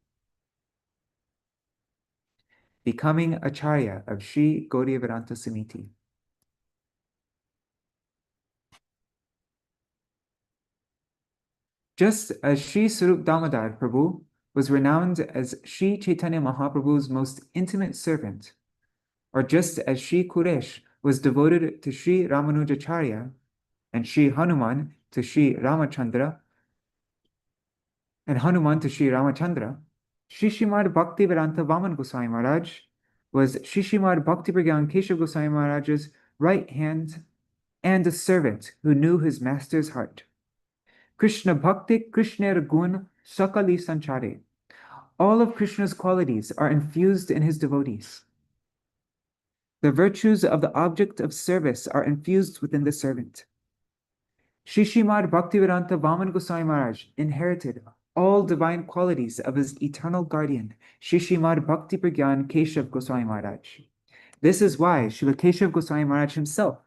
becoming Acharya of Sri Gaudiya Vedanta Samiti. Just as Sri Sarup Damodar Prabhu was renowned as Sri Chaitanya Mahaprabhu's most intimate servant, or just as Sri Kuresh was devoted to Sri Ramanujacharya and Sri Hanuman to Sri Ramachandra, Sri Srimad Bhaktivedanta Vāmana Gosvāmī Mahārāja was Sri Srimad Bhakti-Pragyan Keshav Gosvāmī Mahārāja's right hand and a servant who knew his master's heart. Krishna Bhakti Krishner Gun Sakali Sanchare. All of Krishna's qualities are infused in his devotees. The virtues of the object of service are infused within the servant. Sri Srimad Bhaktivedanta Vāmana Gosvāmī Mahārāja inherited all divine qualities of his eternal guardian, Sri Srimad Bhakti Pragyan Keshav Gosvāmī Mahārāja. This is why Śrīla Keshav Gosvāmī Mahārāja himself,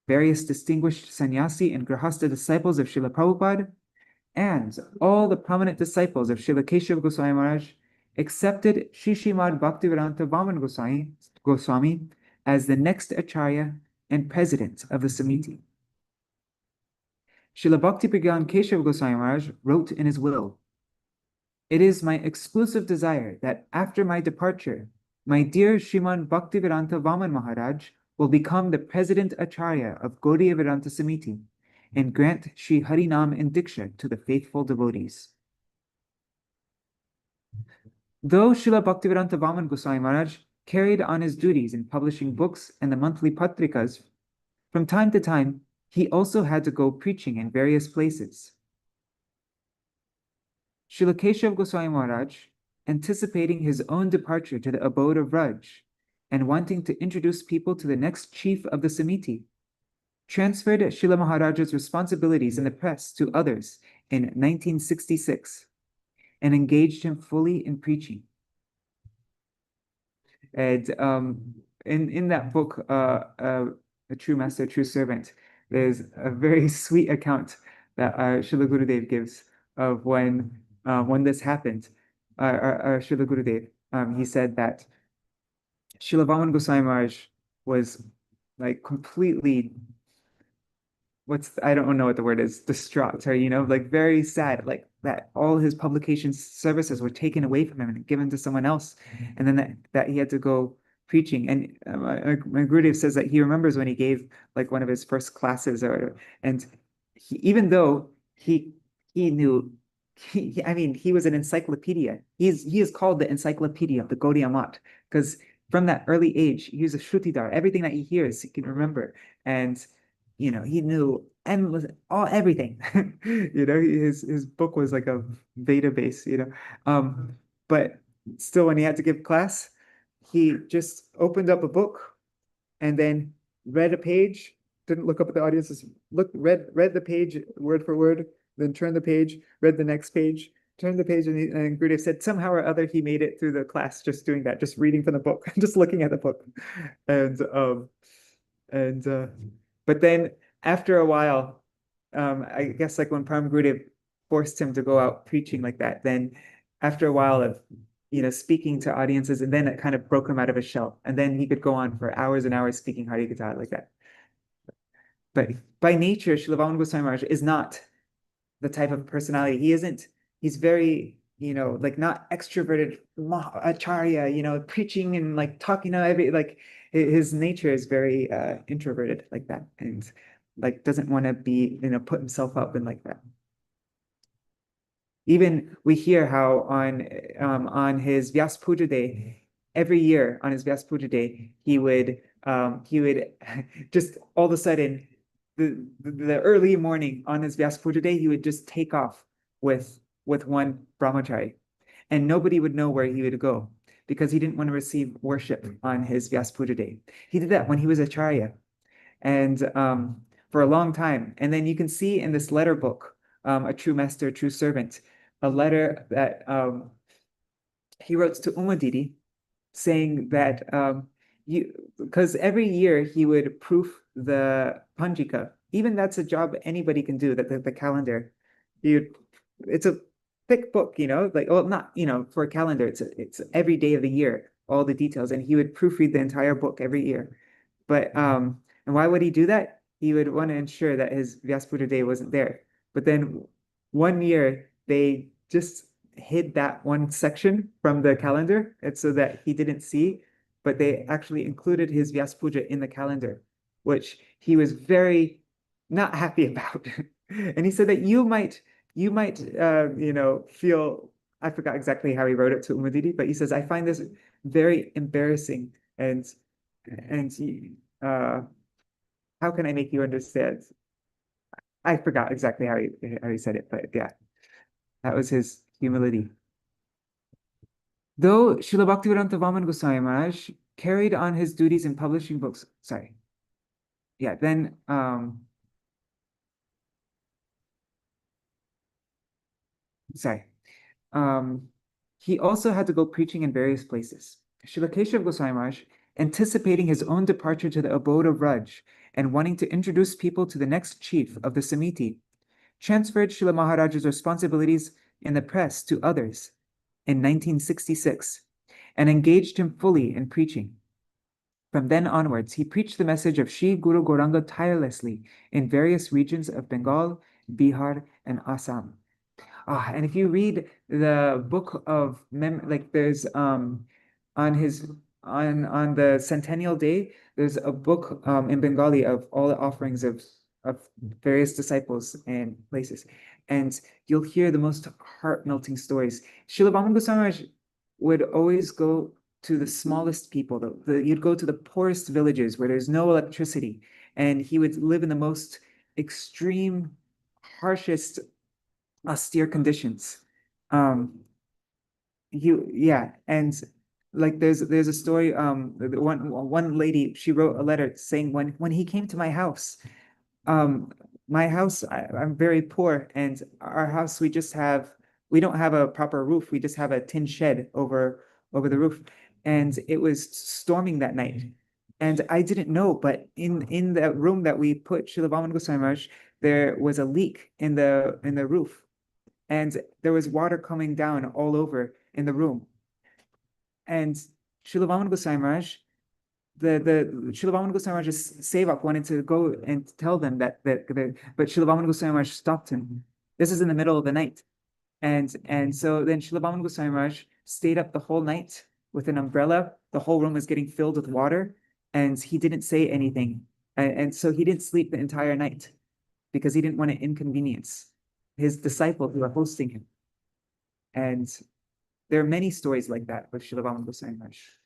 various distinguished sannyasi and grahasta disciples of Srila Prabhupada, and all the prominent disciples of Śrīla Keshav Gosvāmī Mahārāja accepted Sri Srimad Bhaktivedanta Vāmana Gosvāmī as the next Acharya and president of the Samiti. Srila Bhakti Pragyan Keshav Gosvāmī Mahārāja wrote in his will, "It is my exclusive desire that after my departure, my dear Srimad Bhaktivedanta Vāmana Mahārāja will become the president Acharya of Gaudiya Vedanta Samiti and grant Sri Harinam and Diksha to the faithful devotees." Though Srila Bhaktivedanta Vāmana Gosvāmī Mahārāja carried on his duties in publishing books and the monthly patrikas, from time to time, he also had to go preaching in various places. Śrīla Keshav Gosvāmī Mahārāja, anticipating his own departure to the abode of Raj and wanting to introduce people to the next chief of the Samiti, transferred Śrīla Mahāraja's responsibilities in the press to others in 1966 and engaged him fully in preaching. And in that book, A True Master, True Servant, there's a very sweet account that Srila Gurudev gives of when this happened. Srila Gurudev, he said that Srila Vāmana Gosvāmī Mahārāja was like completely, I don't know what the word is, distraught, or, like very sad, like that all his publication services were taken away from him and given to someone else. And then that he had to go preaching. And my Gurudev says that he remembers when he gave like one of his first classes, and even though he knew, he was an encyclopedia. He is called the encyclopedia of the Gaudiya Math, because from that early age, he was a Shrutidar. Everything that he hears, he can remember. And he knew everything. His book was like a database, but still, when he had to give class, he just opened up a book and then read a page, didn't look up at the audience, just read the page word for word, then turned the page, read the next page, turned the page, and Gurudev said somehow or other he made it through the class just doing that, just reading from the book, just looking at the book. But then after a while, I guess like when Param Gurudev forced him to go out preaching like that, then after a while of speaking to audiences, and then it kind of broke him out of his shell, and then he could go on for hours and hours speaking Harikatha like that. But by nature, Śrīla Vāmana Gosvāmī Mahārāja is not the type of personality. He's very, like not extroverted acharya, preaching and like talking to his nature is very introverted like that, and like doesn't want to be, put himself up and like that. Even we hear how on his Vyas Puja Day, every year on his Vyas Puja Day, he would just all of a sudden, the early morning on his Vyas Puja Day, he would just take off with one brahmachari, and nobody would know where he would go. because he didn't want to receive worship on his Vyasa Puja day. He did that when he was Acharya, and for a long time. And then you can see in this letter book, A True Master, True Servant, a letter that he wrote to Umadidi, saying that because every year he would proof the Panjika. Even that's a job anybody can do, that the calendar. It's a thick book, like, well, not, for a calendar, it's every day of the year, all the details, and he would proofread the entire book every year. But and why would he do that? He would want to ensure that his Vyasa Puja day wasn't there. But then one year they just hid that one section from the calendar, and so that he didn't see, but they actually included his Vyasa Puja in the calendar, which he was very not happy about. And he said that you might feel, I forgot exactly how he wrote it to Umadidi, but he says, I find this very embarrassing, and how can I make you understand? I forgot exactly how he said it, but yeah, that was his humility. Though Srila Bhaktivedanta Vāmana Gosvāmī Mahārāja carried on his duties in publishing books, he also had to go preaching in various places. Srila Keshav Gosvāmī Mahārāja, anticipating his own departure to the abode of Raj and wanting to introduce people to the next chief of the Samiti, transferred Srila Mahāraja's responsibilities in the press to others in 1966 and engaged him fully in preaching. From then onwards, he preached the message of Shri Guru Gauranga tirelessly in various regions of Bengal, Bihar, and Assam. And if you read the book of there's on the centennial day, there's a book in Bengali of all the offerings of various disciples and places, and you'll hear the most heart-melting stories. Srila Vāmana Gosvāmī Mahārāja would always go to the smallest people. You'd go to the poorest villages where there's no electricity, and he would live in the most extreme, harshest, austere conditions. And like there's a story. One lady, she wrote a letter saying, when he came to my house, my house, I'm very poor, and our house, we don't have a proper roof. We just have a tin shed over the roof, and it was storming that night. And I didn't know, but in the room that we put Srila Vāmana Gosvāmī Mahārāja, there was a leak in the roof, and there was water coming down all over in the room. And Srila Vāmana Gosvāmī Mahārāja, the Srila Vāmana Gosvāmī Mahārāja's sevak wanted to go and tell them but Srila Vāmana Gosvāmī Mahārāja stopped him. This is in the middle of the night. And so then Srila Vāmana Gosvāmī Mahārāja stayed up the whole night with an umbrella. The whole room was getting filled with water, and he didn't say anything. And so he didn't sleep the entire night because he didn't want to inconvenience his disciples who were hosting him. And there are many stories like that with Srila Vāmana Gosvāmī Mahārāja.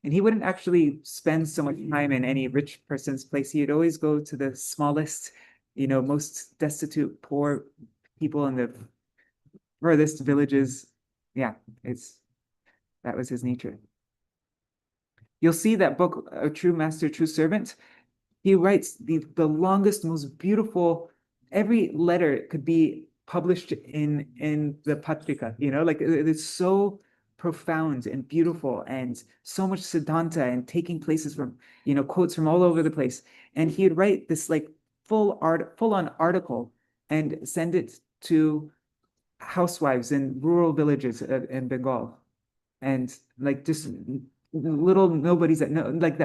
And he wouldn't actually spend so much time in any rich person's place. He'd always go to the smallest, most destitute, poor people in the furthest villages. Yeah, that was his nature. You'll see that book, A True Master, True Servant. He writes the longest, most beautiful. Every letter could be published in the patrika. It's so profound and beautiful, and so much siddhanta, and taking places from quotes from all over the place. And he'd write this like full-on article and send it to housewives in rural villages in Bengal, and like just little nobodies that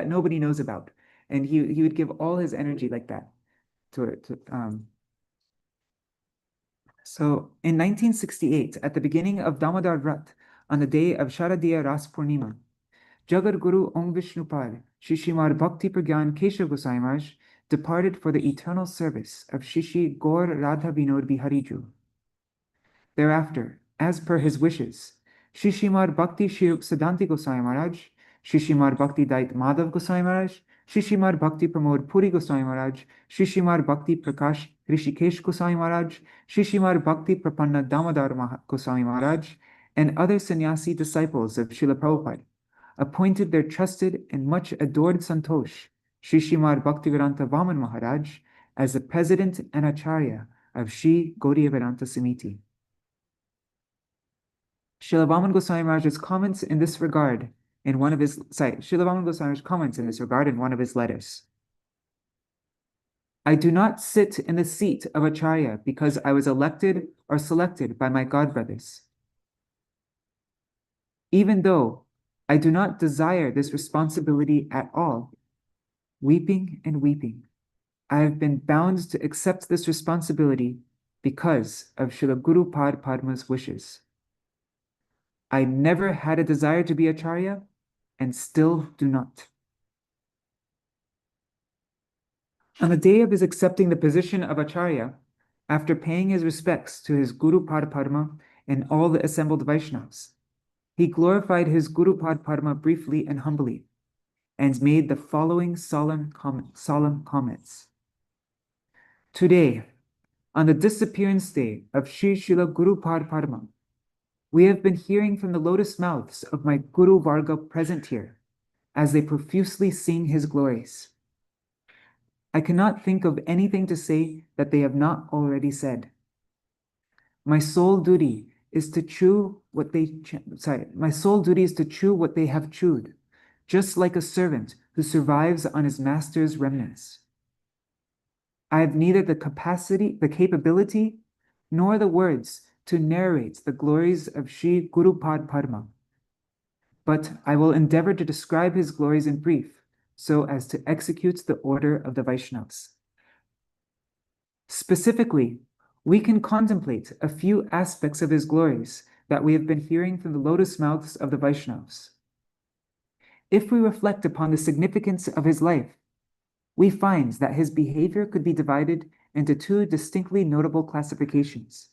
nobody knows about. And he would give all his energy like that to it. So in 1968, at the beginning of Damodar Vrat, on the day of Sharadiya Ras Purnima, Jagat Guru Om Vishnupad, Shishimar Bhakti Pragyan Keshav Gosvāmī Mahārāja departed for the eternal service of Shishi Gaur Radha Vinod Bihariju. Thereafter, as per his wishes, Shishimar Bhakti Shirup Siddhanti Gosvāmī Mahārāja, Shishimar Bhakti Dait Madhav Gosvāmī Mahārāja, Shishimar Bhakti Pramod Puri Gosvāmī Mahārāja, Shishimar Bhakti Prakash Rishikesh Gosvāmī Mahārāja, Shishimar Bhakti Prapanna Damodar Gosvāmī Mahārāja, and other sannyasi disciples of Srila Prabhupada appointed their trusted and much adored Santosh, Sri Srimad Bhaktivedanta Vāmana Mahārāja, as the president and acharya of Sri Gaudiya Vedanta Samiti. Srila Vāmana Gosvāmī Mahārāja's comments in this regard in one of his Srila Vāmana Gosvāmī's comments in this regard in one of his letters. I do not sit in the seat of acharya because I was elected or selected by my godbrothers. Even though I do not desire this responsibility at all, weeping and weeping, I have been bound to accept this responsibility because of Srila Guru Pad Padma's wishes. I never had a desire to be acharya and still do not. On the day of his accepting the position of acharya, after paying his respects to his Guru Pad Padma and all the assembled Vaishnavas, he glorified his Guru Pad Padma briefly and humbly, and made the following solemn comments. Today, on the disappearance day of Sri Srila Guru Pad Padma, we have been hearing from the lotus mouths of my Guru Varga present here, as they profusely sing his glories. I cannot think of anything to say that they have not already said. My sole duty is to chew what they have chewed, just like a servant who survives on his master's remnants. I have neither the capability, nor the words to narrate the glories of Sri Guru Pad Padma, but I will endeavor to describe his glories in brief, so as to execute the order of the Vaishnavas. Specifically, we can contemplate a few aspects of his glories that we have been hearing from the lotus mouths of the Vaishnavas. If we reflect upon the significance of his life, we find that his behavior could be divided into two distinctly notable classifications.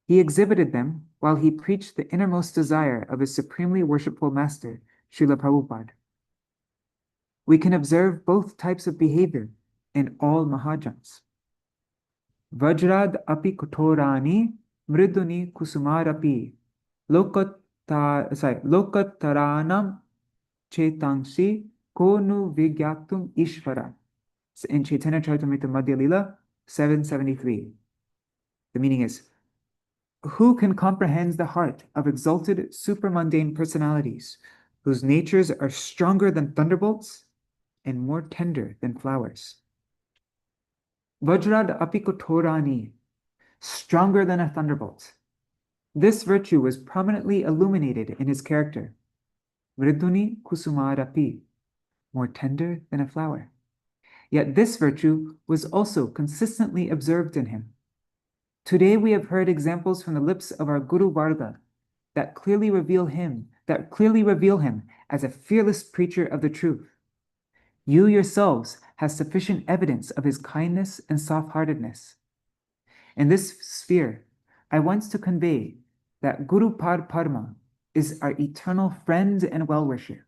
He exhibited them while he preached the innermost desire of his supremely worshipful master, Srila Prabhupada. We can observe both types of behavior in all Mahajans. Vajrad api kotorani mriduni kusumarapi lokataranam chetansi konu vigyatum ishvara. In Chaitanya Charitamrita Madhya Lila 773. The meaning is, who can comprehend the heart of exalted supramundane personalities whose natures are stronger than thunderbolts and more tender than flowers? Vajrad apikotorani, stronger than a thunderbolt. This virtue was prominently illuminated in his character. Mriduni kusumarapi, more tender than a flower. Yet this virtue was also consistently observed in him. Today we have heard examples from the lips of our Guru Varga that clearly reveal him as a fearless preacher of the truth. You yourselves have sufficient evidence of his kindness and soft-heartedness. In this sphere, I want to convey that Guru Pad Padma is our eternal friend and well-wisher.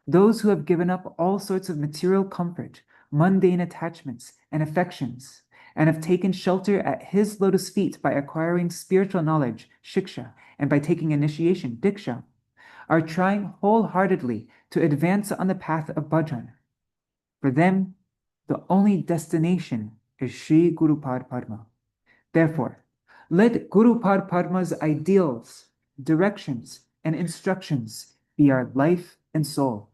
Those who have given up all sorts of material comfort, mundane attachments, and affections, and have taken shelter at his lotus feet by acquiring spiritual knowledge, shiksha, and by taking initiation, diksha, are trying wholeheartedly to advance on the path of bhajan. For them, the only destination is Sri Guru Pad Padma. Therefore, let Guru Pad Padma's ideals, directions, and instructions be our life and soul.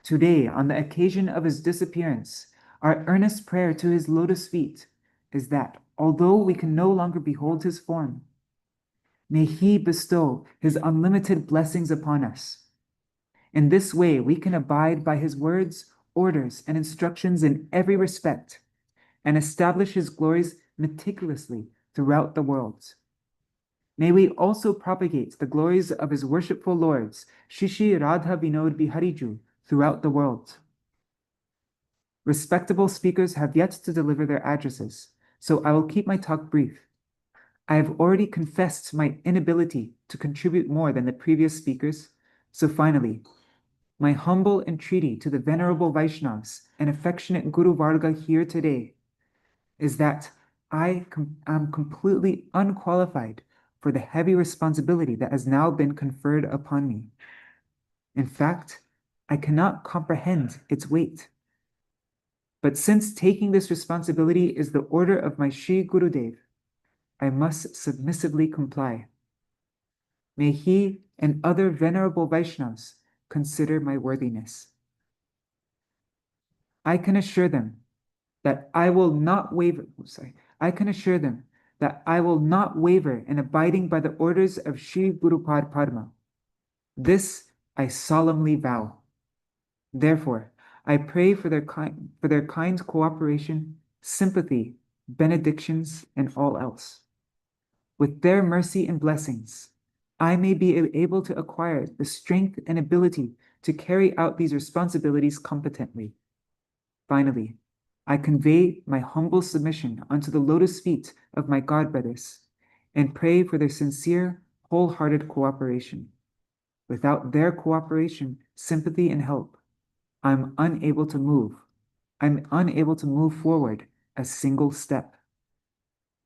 Today, on the occasion of his disappearance, our earnest prayer to his lotus feet is that, although we can no longer behold his form, may he bestow his unlimited blessings upon us. In this way, we can abide by his words, orders, and instructions in every respect, and establish his glories meticulously throughout the world. May we also propagate the glories of his worshipful lords, Shishi Radha Vinod Bihariju, throughout the world. Respectable speakers have yet to deliver their addresses, so I will keep my talk brief. I have already confessed my inability to contribute more than the previous speakers, so finally, my humble entreaty to the venerable Vaishnavas and affectionate Guru Varga here today is that I am completely unqualified for the heavy responsibility that has now been conferred upon me. In fact, I cannot comprehend its weight. But since taking this responsibility is the order of my Sri Gurudev, I must submissively comply. May he and other venerable Vaishnavas consider my worthiness. I can assure them that I will not waver. I can assure them that I will not waver in abiding by the orders of Sri Guru Padma. This I solemnly vow. Therefore, I pray for their kind cooperation, sympathy, benedictions, and all else. With their mercy and blessings, I may be able to acquire the strength and ability to carry out these responsibilities competently. Finally, I convey my humble submission unto the lotus feet of my godbrothers and pray for their sincere, wholehearted cooperation. Without their cooperation, sympathy, and help, I'm unable to move forward a single step.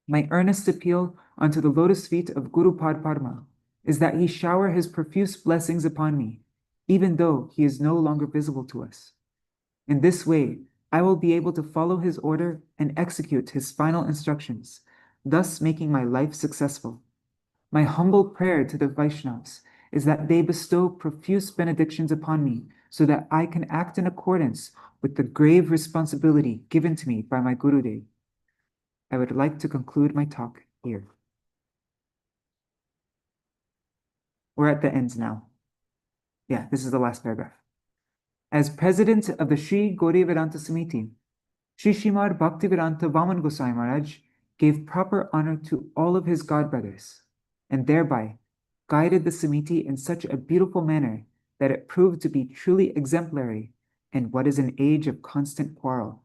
My earnest appeal unto the lotus feet of Guru Padma is that he shower his profuse blessings upon me, even though he is no longer visible to us. In this way, I will be able to follow his order and execute his final instructions, thus making my life successful. My humble prayer to the Vaishnavas is that they bestow profuse benedictions upon me so that I can act in accordance with the grave responsibility given to me by my Gurudev. I would like to conclude my talk here. We're at the end now. Yeah, this is the last paragraph. As president of the Sri Gaudiya Vedanta Samiti, Sri Srimad Bhaktivedanta Vāmana Gosvāmī Mahārāja gave proper honor to all of his godbrothers, and thereby guided the Samiti in such a beautiful manner that it proved to be truly exemplary in what is an age of constant quarrel.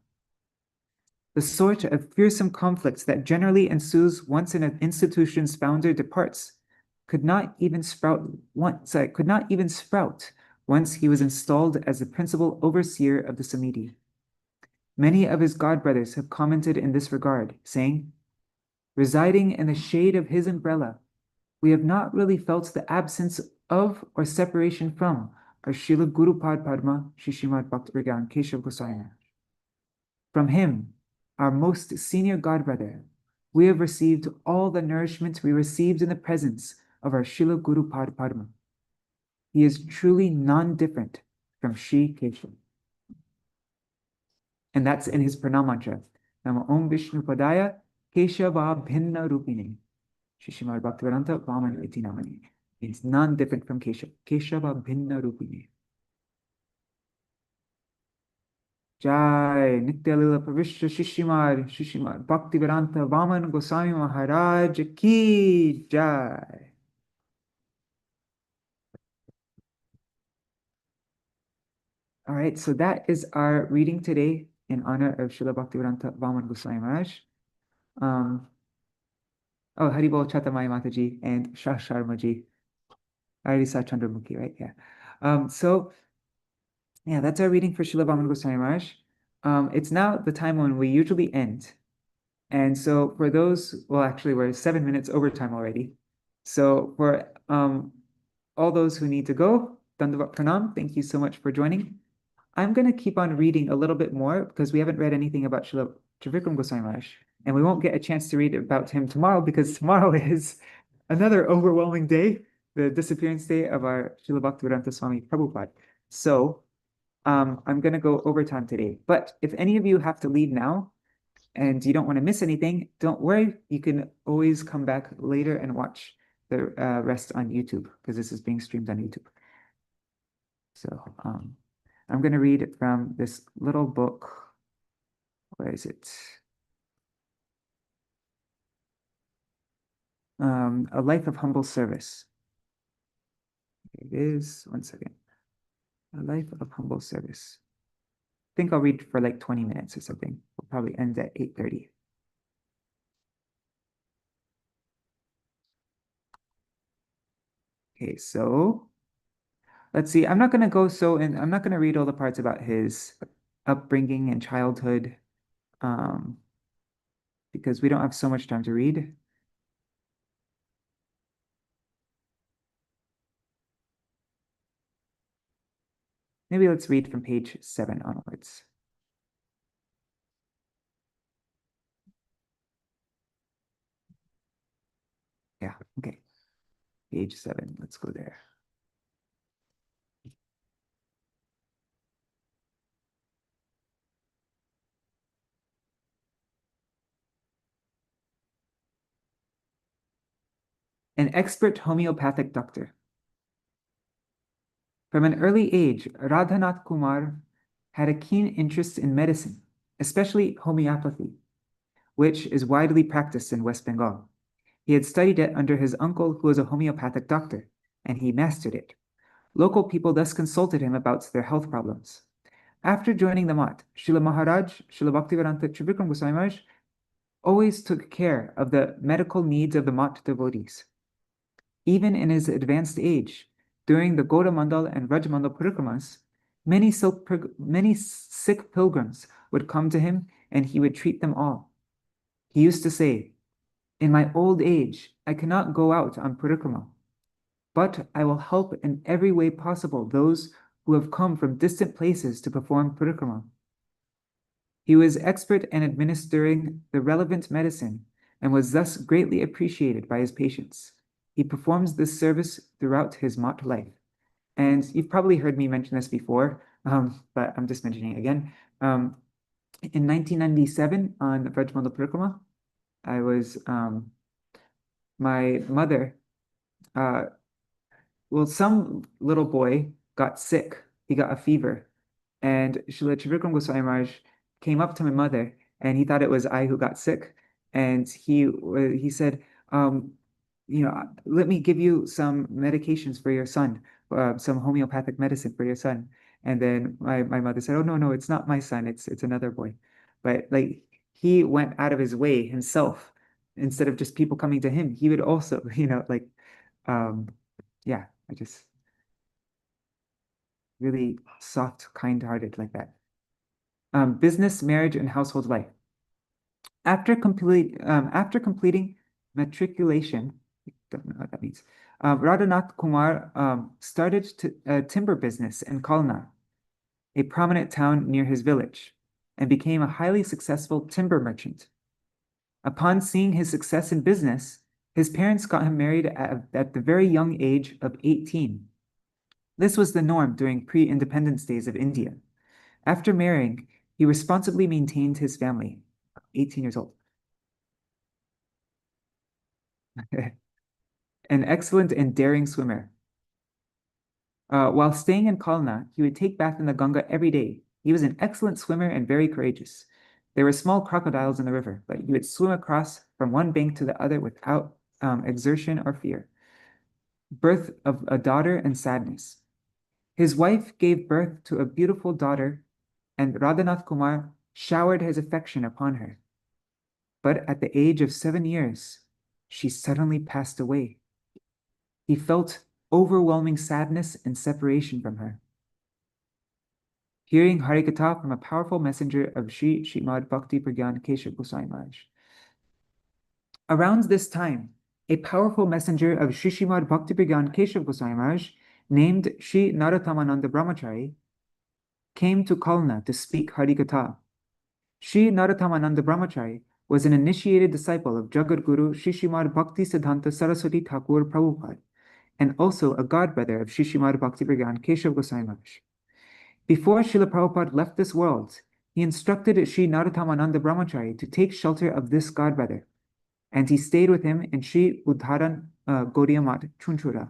The sort of fearsome conflicts that generally ensues once an institution's founder departs could not even sprout once he was installed as the principal overseer of the Samiti. Many of his godbrothers have commented in this regard, saying, residing in the shade of his umbrella, we have not really felt the absence of or separation from our Srila Guru Padma, Sri Srimad Bhaktivedanta Keshav Goswami. From him, our most senior godbrother, we have received all the nourishment we received in the presence of our Srila Guru Padma. He is truly non-different from Sri Keshav. And that's in his pranam mantra. Nama Om Vishnu Padaya Keshava Bhinna Rupini. Sri Srimad Bhaktivedanta Vāmana iti namani. Means non-different from Keshava. Keshava Bhinna Rupini. Jai Nityalila Pravishya Sri Srimad Bhaktivedanta Vāmana Gosvāmī Mahārāja ki Jai. All right, so that is our reading today in honor of Srila Bhaktivedanta Vāmana Gosvāmī Mahārāja. Oh, Haribol Chatamai Mataji and Shah Sharmaji. I already saw Chandramukhi, right? Yeah. So that's our reading for Srila Vāmana Gosvāmī Mahārāja. It's now the time when we usually end. And so for those, well, actually, we're 7 minutes over time already. So for all those who need to go, Dandavat Pranam, thank you so much for joining. I'm going to keep on reading a little bit more because we haven't read anything about Srila Trivikrama Gosvāmī Mahārāja. And we won't get a chance to read about him tomorrow because tomorrow is another overwhelming day, the disappearance day of our Srila Bhaktivedanta Swami Prabhupada. So I'm going to go overtime today. But if any of you have to leave now and you don't want to miss anything, don't worry. You can always come back later and watch the rest on YouTube because this is being streamed on YouTube. So I'm going to read from this little book. Where is it? A Life of Humble Service. Here it is. One second. A Life of Humble Service. I think I'll read for like 20 minutes or something. We'll probably end at 8:30. Okay, so let's see. I'm not going to read all the parts about his upbringing and childhood because we don't have so much time to read. Maybe let's read from page 7 onwards. Yeah, okay. Page 7, let's go there. An expert homeopathic doctor. From an early age, Radhanath Kumar had a keen interest in medicine, especially homeopathy, which is widely practiced in West Bengal. He had studied it under his uncle, who was a homeopathic doctor, and he mastered it. Local people thus consulted him about their health problems. After joining the Math, Śrīla Mahārāja, Śrīla Bhaktivedanta Trivikrama Gosvāmī Mahārāja always took care of the medical needs of the Math devotees. Even in his advanced age, during the Gaudamandal and Rajamandal parikramas, many sick pilgrims would come to him and he would treat them all. He used to say, "In my old age, I cannot go out on parikrama, but I will help in every way possible those who have come from distant places to perform parikrama." He was expert in administering the relevant medicine and was thus greatly appreciated by his patients. He performs this service throughout his Math life. And you've probably heard me mention this before, but I'm just mentioning it again. In 1997 on Vrajmandal Parikrama, I was, my mother, some little boy got sick. He got a fever. And Srila Trivikrama Gosvāmī Mahārāja came up to my mother and he thought it was I who got sick. And he said, let me give you some medications for your son, some homeopathic medicine for your son. And then my mother said, "Oh, no, it's not my son. It's another boy." But like he went out of his way himself, instead of just people coming to him, he would also, yeah, I just really soft, kind-hearted like that. Business, marriage, and household life. After completing matriculation, I don't know what that means. Radhanath Kumar started a timber business in Kalna, a prominent town near his village, and became a highly successful timber merchant. Upon seeing his success in business, his parents got him married at the very young age of 18. This was the norm during pre-independence days of India. After marrying, he responsibly maintained his family, 18 years old. An excellent and daring swimmer. While staying in Kalna, he would take bath in the Ganga every day. He was an excellent swimmer and very courageous. There were small crocodiles in the river, but he would swim across from one bank to the other without exertion or fear. Birth of a daughter and sadness. His wife gave birth to a beautiful daughter, and Radhanath Kumar showered his affection upon her. But at the age of 7 years, she suddenly passed away. He felt overwhelming sadness and separation from her. Hearing Harikatha from a powerful messenger of Sri Srimad Bhakti Pragyan Keshav Goswami Maharaj. Around this time, a powerful messenger of Sri Srimad Bhakti Pragyan Keshav Goswami Maharaj, named Sri Narothamananda Brahmachari, came to Kalna to speak Harikatha. Sri Narothamananda Brahmachari was an initiated disciple of Jagat Guru Sri Srimad Bhakti Siddhanta Saraswati Thakur Prabhupada, and also a godbrother of Sri Srimad Bhakti Pragyan Keshav Goswami Maharaj. Before Srila Prabhupada left this world, he instructed Sri Narothamananda Brahmachari to take shelter of this godbrother, and he stayed with him in Sri Udharan Gaudiya Math, Chunchura.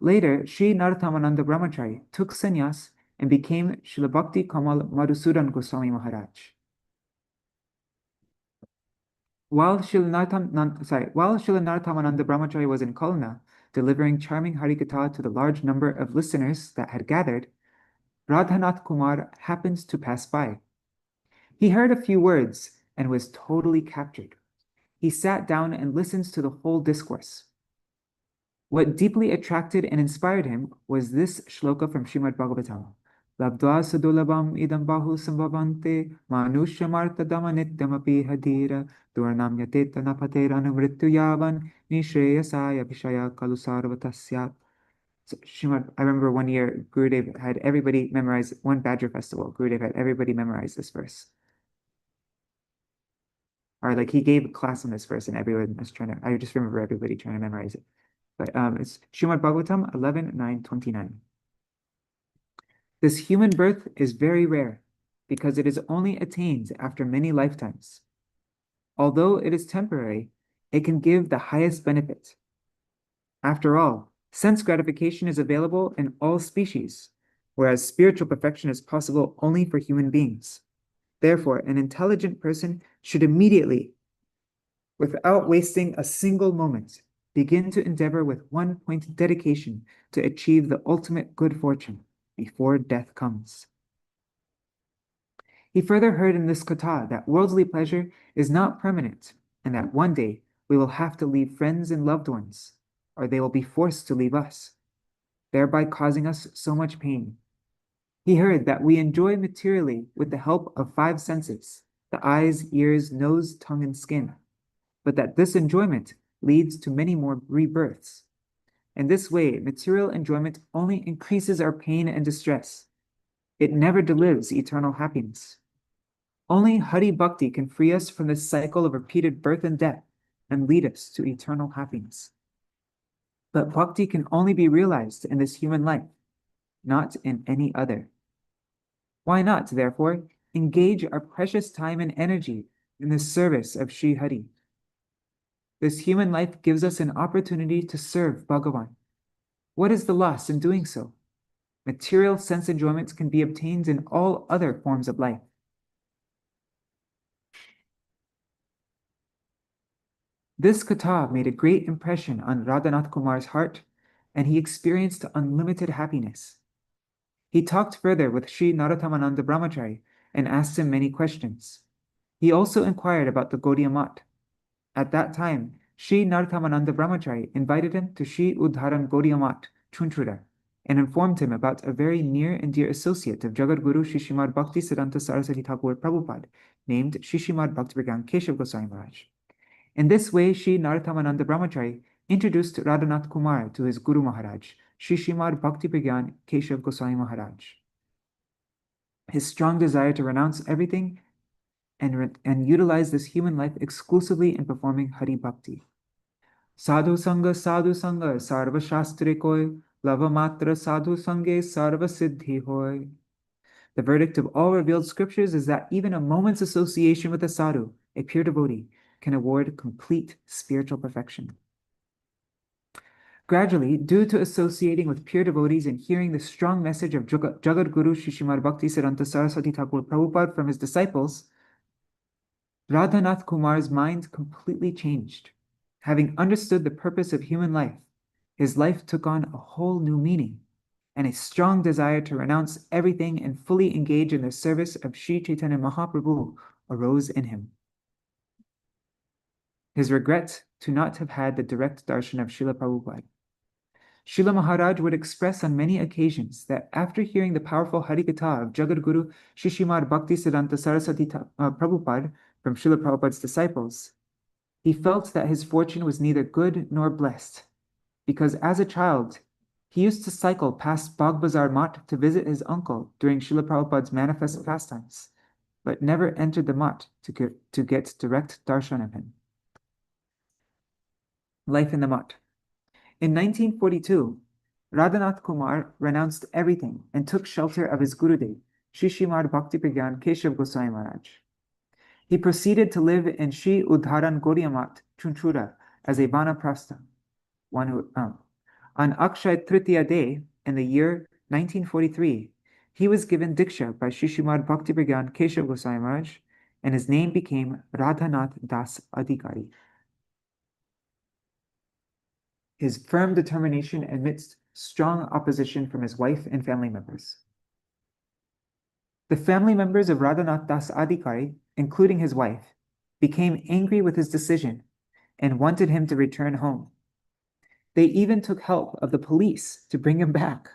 Later, Sri Narothamananda Brahmachari took sannyas and became Srila Bhakti Kamal Madhusudan Goswami Maharaj. While Srila Narothamananda Brahmachari was in Kalna, delivering charming Harikatha to the large number of listeners that had gathered, Radhanath Kumar happened to pass by. He heard a few words and was totally captured. He sat down and listened to the whole discourse. What deeply attracted and inspired him was this shloka from Srimad Bhagavatam. Labdva sadulabam idam bahu sambhavante manushamartadama nityamapi hadira durnam yateta napateranu mrityu yavan nishreyasaya vishaya kalusarvatasyat. So I remember one year Gurudev had everybody memorize one Badger festival. Gurudev had everybody memorize this verse. Or like he gave a class on this verse and everyone was trying to, I just remember everybody trying to memorize it. But it's Srimad Bhagavatam 11:9-29. This human birth is very rare because it is only attained after many lifetimes. Although it is temporary, it can give the highest benefit. After all, sense gratification is available in all species, whereas spiritual perfection is possible only for human beings. Therefore, an intelligent person should immediately, without wasting a single moment, begin to endeavor with one-point dedication to achieve the ultimate good fortune before death comes. He further heard in this katha that worldly pleasure is not permanent and that one day we will have to leave friends and loved ones, or they will be forced to leave us, thereby causing us so much pain. He heard that we enjoy materially with the help of 5 senses, the eyes, ears, nose, tongue, and skin, but that this enjoyment leads to many more rebirths. In this way, material enjoyment only increases our pain and distress. It never delivers eternal happiness. Only Hari Bhakti can free us from this cycle of repeated birth and death and lead us to eternal happiness. But Bhakti can only be realized in this human life, not in any other. Why not, therefore, engage our precious time and energy in the service of Sri Hari? This human life gives us an opportunity to serve Bhagavan. What is the loss in doing so? Material sense enjoyments can be obtained in all other forms of life. This katha made a great impression on Radhanath Kumar's heart, and he experienced unlimited happiness. He talked further with Sri Narottamananda Brahmachari and asked him many questions. He also inquired about the Gaudiya Math. At that time, Sri Narottamananda Brahmachari invited him to Sri Udharan Gaudiya Math, Chunchura, and informed him about a very near and dear associate of Jagadguru Shri Srimad Bhakti Siddhanta Saraswati Thakur Prabhupada, named Shri Srimad Bhaktivedanta Keshav Gosvāmī Mahārāja. In this way, Sri Narottamananda Brahmachari introduced Radhanath Kumar to his Guru Maharaj, Shri Srimad Bhaktivedanta Keshav Gosvāmī Mahārāja. His strong desire to renounce everything and utilize this human life exclusively in performing Hari Bhakti. Sadhu Sangha Sarva Shastre Koi, Lava Matra Sadhu Sange Sarva Siddhi Hoy. The verdict of all revealed scriptures is that even a moment's association with a sadhu, a pure devotee, can award complete spiritual perfection. Gradually, due to associating with pure devotees and hearing the strong message of Jagadguru Shri Srimad Bhakti Siddhanta Saraswati Thakur Prabhupada from his disciples, Radhanath Kumar's mind completely changed. Having understood the purpose of human life, his life took on a whole new meaning, and a strong desire to renounce everything and fully engage in the service of Sri Chaitanya Mahaprabhu arose in him. His regret to not have had the direct darshan of Srila Prabhupada. Śrīla Maharaj would express on many occasions that after hearing the powerful Harikatha of Jagadguru Shri Srimad Bhakti Siddhanta Saraswati Prabhupada from Srila Prabhupada's disciples, he felt that his fortune was neither good nor blessed, because as a child, he used to cycle past Bagh Bazar Math to visit his uncle during Srila Prabhupada's manifest pastimes, but never entered the Math to get direct darshan of him. Life in the Math. In 1942, Radhanath Kumar renounced everything and took shelter of his Gurudev, Shri Srimad Bhaktivedanta Keshav Gosvāmī Mahārāja. He proceeded to live in Sri Udharan Gaudiya Math, Chunchura, as a Vanaprastha. On Akshay Tritiya Day in the year 1943, he was given Diksha by Shri Srimad Bhaktivedanta Keshav Gosvāmī Mahārāja, and his name became Radhanath Das Adhikari. His firm determination amidst strong opposition from his wife and family members. The family members of Radhanath Das Adhikari, including his wife, became angry with his decision and wanted him to return home. They even took help of the police to bring him back.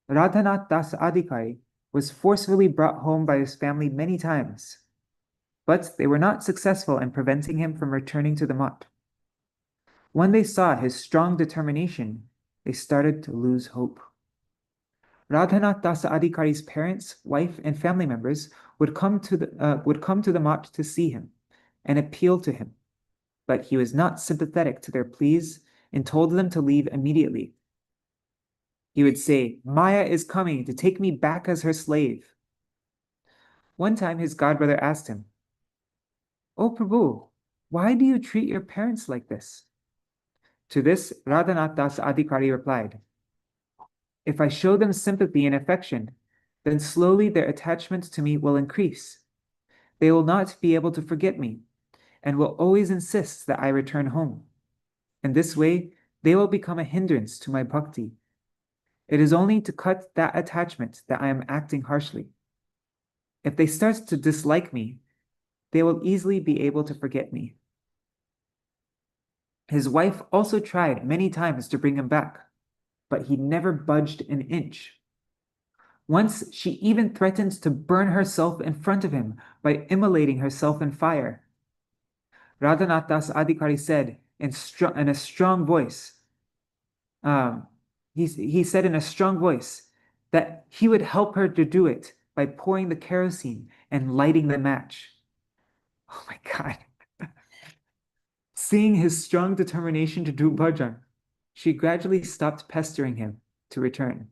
Radhanath Das Adhikari was forcefully brought home by his family many times, but they were not successful in preventing him from returning to the Math. When they saw his strong determination, they started to lose hope. Radhanath Das Adhikari's parents, wife, and family members would come to the mott to see him and appeal to him, but he was not sympathetic to their pleas and told them to leave immediately. He would say, "Maya is coming to take me back as her slave." One time his godbrother asked him, "Oh Prabhu, why do you treat your parents like this?" To this, Radhanath Das Adhikari replied, "If I show them sympathy and affection, then slowly their attachment to me will increase. They will not be able to forget me and will always insist that I return home. In this way, they will become a hindrance to my bhakti. It is only to cut that attachment that I am acting harshly. If they start to dislike me, they will easily be able to forget me." His wife also tried many times to bring him back, but he never budged an inch. Once she even threatened to burn herself in front of him by immolating herself in fire. Radhanath Das Adhikari said in a strong voice, he said in a strong voice that he would help her to do it by pouring the kerosene and lighting the match. Oh my God. Seeing his strong determination to do bhajan, she gradually stopped pestering him to return.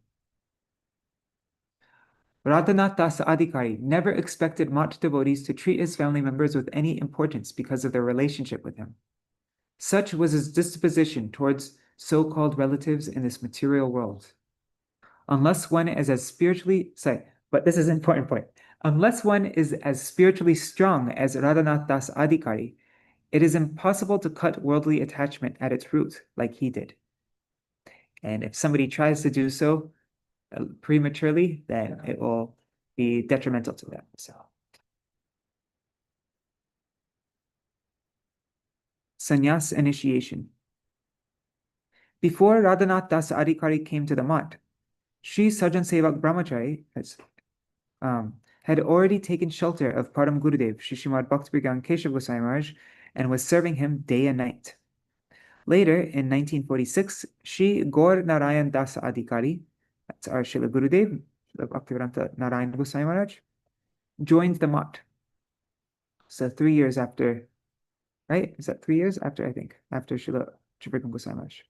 Radhanath Das Adhikari never expected mott devotees to treat his family members with any importance because of their relationship with him. Such was his disposition towards so-called relatives in this material world. Unless one is as spiritually, but this is an important point. Unless one is as spiritually strong as Radhanath Das Adhikari, it is impossible to cut worldly attachment at its root like he did. And if somebody tries to do so prematurely, then it will be detrimental to them. So, sannyas initiation. Before Radhanath Das Adhikari came to the mott, Sri Sajan Sevak Brahmachari had already taken shelter of Param Gurudev, Shri Srimad Bhakti-Vigyan Keshav Goswami Maharaj, and was serving him day and night. Later, in 1946, Shri Gaur Narayan Das Adhikari, that's our Srila Gurudev, Srila Bhaktivedanta Narayan Goswami Maharaj, joined the mott. So 3 years after, right? Is that 3 years after, I think, after Srila Trivikrama Goswami Maharaj.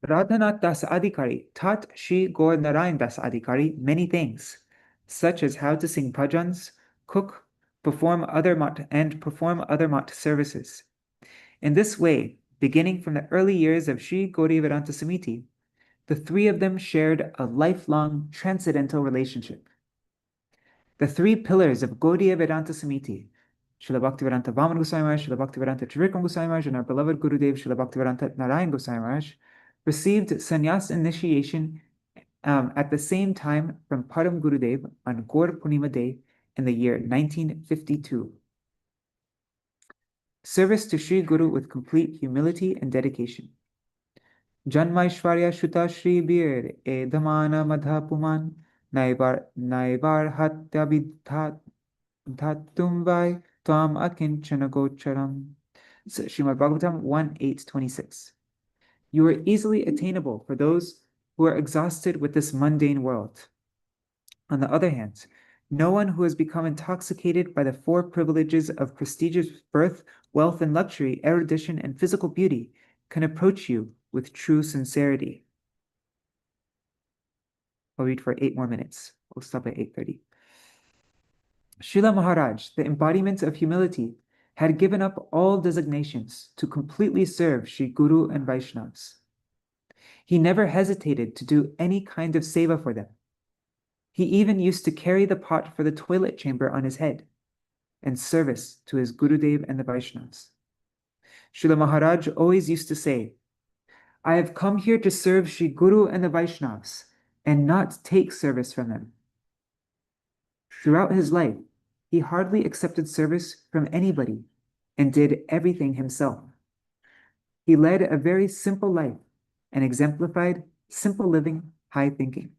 Radhanath Das Adhikari taught Shri Gaur Narayan Das Adhikari many things, such as how to sing bhajans, cook, perform other mott services. In this way, beginning from the early years of Sri Gaudiya Vedanta Samiti, the three of them shared a lifelong transcendental relationship. The three pillars of Gaudiya Vedanta Samiti, Srila Bhaktivedanta Vāmana Gosvāmī Mahārāja, Srila Bhaktivedanta Trivikrama Gosvāmī Mahārāja, and our beloved Gurudev, Srila Bhaktivedanta Narayan Gosvāmī Mahārāja, received sannyas initiation at the same time from Param Gurudev on Gaur Purnima Day in the year 1952. Service to Sri Guru with complete humility and dedication. Janmaishwarya Shuta Shri Bir E Dhamana Madha Puman Naivar Hatya Vidhatum Vai Tvam Akinchana Gocharam. Srimad Bhagavatam 1:8-26. You are easily attainable for those who are exhausted with this mundane world. On the other hand, no one who has become intoxicated by the four privileges of prestigious birth, wealth, and luxury, erudition, and physical beauty can approach you with true sincerity. I'll read for 8 more minutes. We'll stop at 8:30. Śrīla Maharaj, the embodiment of humility, had given up all designations to completely serve Sri Guru and Vaishnavas. He never hesitated to do any kind of seva for them. He even used to carry the pot for the toilet chamber on his head in service to his Gurudev and the Vaishnavas. Śrīla Maharaj always used to say, "I have come here to serve Sri Guru and the Vaishnavas and not take service from them." Throughout his life, he hardly accepted service from anybody and did everything himself. He led a very simple life and exemplified simple living, high thinking.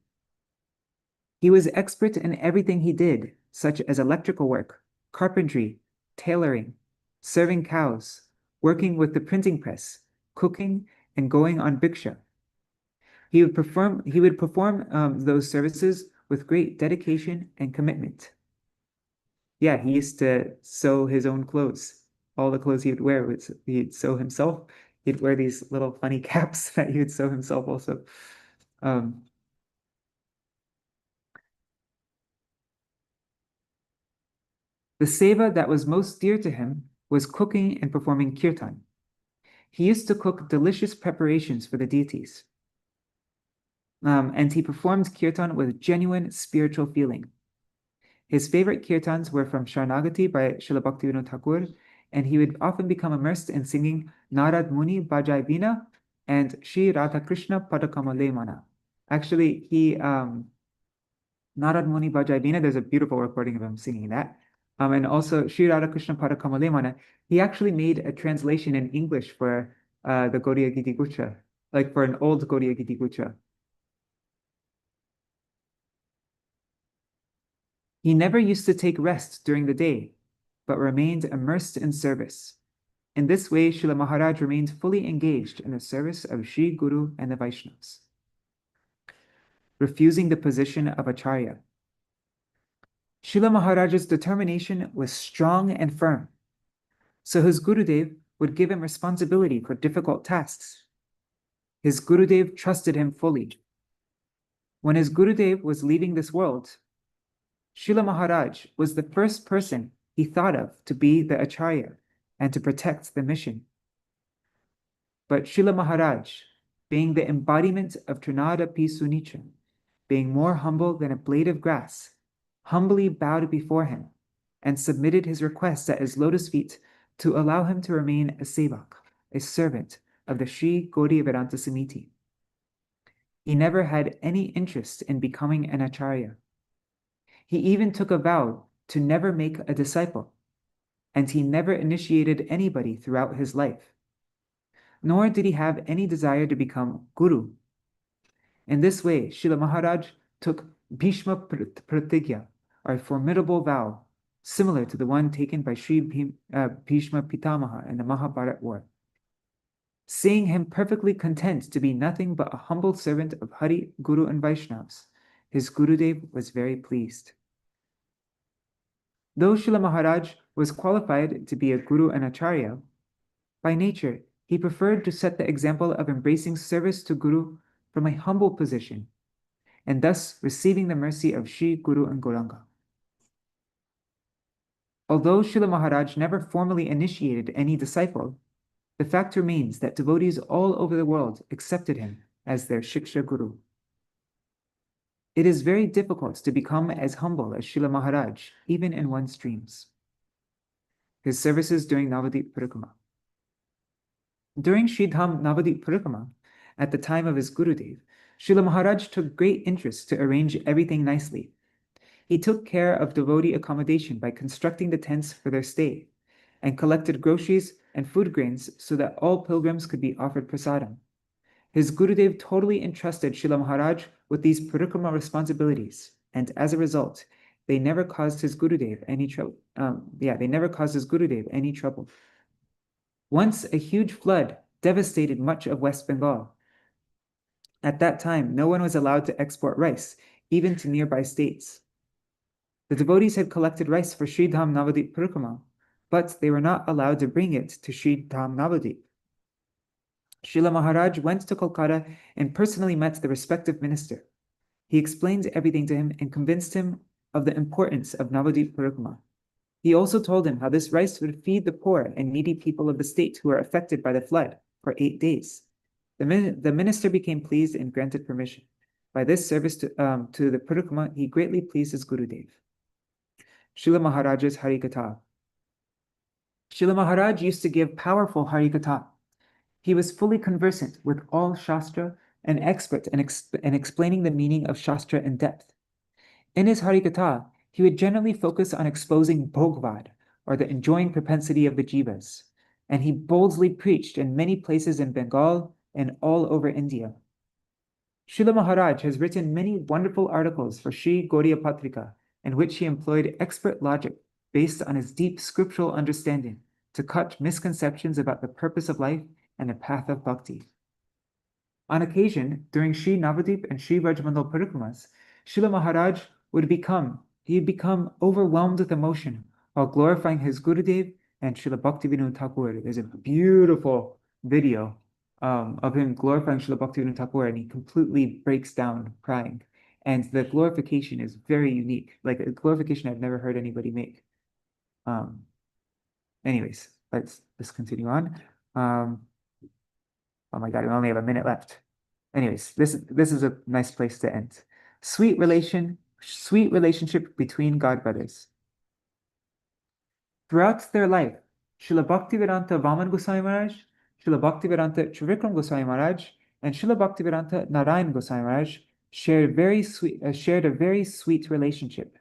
He was expert in everything he did, such as electrical work, carpentry, tailoring, serving cows, working with the printing press, cooking, and going on bhiksha. He would perform those services with great dedication and commitment. Yeah, he used to sew his own clothes. All the clothes he would wear, he'd sew himself. He'd wear these little funny caps that he would sew himself also. The seva that was most dear to him was cooking and performing kirtan. He used to cook delicious preparations for the deities. And he performed kirtan with genuine spiritual feeling. His favorite kirtans were from Sharanagati by Srila Bhaktivinoda Thakur, and he would often become immersed in singing Narad Muni Bhajai Vina and Shri Radha Krishna Padakama Mana. Actually, Narad Muni Bhajai Vina, there's a beautiful recording of him singing that. And also Shri Radha Krishna Padakama Mana, he actually made a translation in English for the Gaudiya Giti Gucha, like for an old Gaudiya Giti Gucha. He never used to take rest during the day, but remained immersed in service. In this way, Śrīla Mahārāja remained fully engaged in the service of Sri Guru and the Vaishnavas, refusing the position of Acharya. Śrīla Mahārāja's determination was strong and firm, so his Gurudev would give him responsibility for difficult tasks. His Gurudev trusted him fully. When his Gurudev was leaving this world, Śrīla Mahārāja was the first person he thought of to be the Acharya and to protect the mission. But Śrīla Mahārāja, being the embodiment of Trinada Pi Sunica, being more humble than a blade of grass, humbly bowed before him and submitted his request at his lotus feet to allow him to remain a sevak, a servant of the Sri Gaudiya Vedanta Samiti. He never had any interest in becoming an Acharya. He even took a vow to never make a disciple, and he never initiated anybody throughout his life, nor did he have any desire to become Guru. In this way, Śrīla Mahārāja took Bhishma Pratigya, or a formidable vow, similar to the one taken by Sri Bhishma Pitamaha in the Mahabharata war, seeing him perfectly content to be nothing but a humble servant of Hari, Guru, and Vaishnavas. His Gurudev was very pleased. Though Śrīla Mahārāja was qualified to be a Guru and Acharya, by nature he preferred to set the example of embracing service to Guru from a humble position, and thus receiving the mercy of Sri Guru and Gauranga. Although Śrīla Mahārāja never formally initiated any disciple, the fact remains that devotees all over the world accepted him as their Shiksha Guru. It is very difficult to become as humble as Śrīla Mahārāja, even in one's dreams. His services during Navadip Parikrama. During Sridham Navadip Parikrama, at the time of his Gurudev, Śrīla Mahārāja took great interest to arrange everything nicely. He took care of devotee accommodation by constructing the tents for their stay, and collected groceries and food grains so that all pilgrims could be offered prasadam. His Gurudev totally entrusted Śrīla Mahārāja with these parikrama responsibilities, and as a result, they never caused his Gurudev any trouble. Once a huge flood devastated much of West Bengal. At that time, no one was allowed to export rice, even to nearby states. The devotees had collected rice for Sridham Navadip Parikrama, but they were not allowed to bring it to Sridham Navadip. Śrīla Mahārāja went to Kolkata and personally met the respective minister. He explained everything to him and convinced him of the importance of Navadip Parikrama. He also told him how this rice would feed the poor and needy people of the state who were affected by the flood for 8 days. The minister became pleased and granted permission. By this service to the Parikrama, he greatly pleased his Gurudev. Śrīla Mahārāja's Harikatha. Śrīla Mahārāja used to give powerful Harikatha. He was fully conversant with all Shastra and expert in explaining the meaning of Shastra in depth. In his Harikatha, he would generally focus on exposing Bhogvad, or the enjoying propensity of the jivas, and he boldly preached in many places in Bengal and all over India. Śrīla Mahārāja has written many wonderful articles for Sri Gaudiya Patrika, in which he employed expert logic based on his deep scriptural understanding to cut misconceptions about the purpose of life and the path of bhakti. On occasion, during Sri Navadip and Sri Rajmandal Parikramas, Śrīla Maharaj would become overwhelmed with emotion while glorifying his Gurudev and Srila Bhaktivinoda Thakur. There's a beautiful video of him glorifying Srila Bhaktivinoda Thakur, and he completely breaks down crying. And the glorification is very unique, like a glorification I've never heard anybody make. Anyways, let's continue on. Oh my God, we only have a minute left. Anyways, this is a nice place to end. Sweet relationship between God brothers. Throughout their life, Srila Bhaktivedanta Vāmana Gosvāmī Mahārāja, Srila Bhaktivedanta Trivikrama Gosvāmī Mahārāja, and Srila Bhaktivedanta Narayana Gosvāmī Mahārāja shared a very sweet relationship.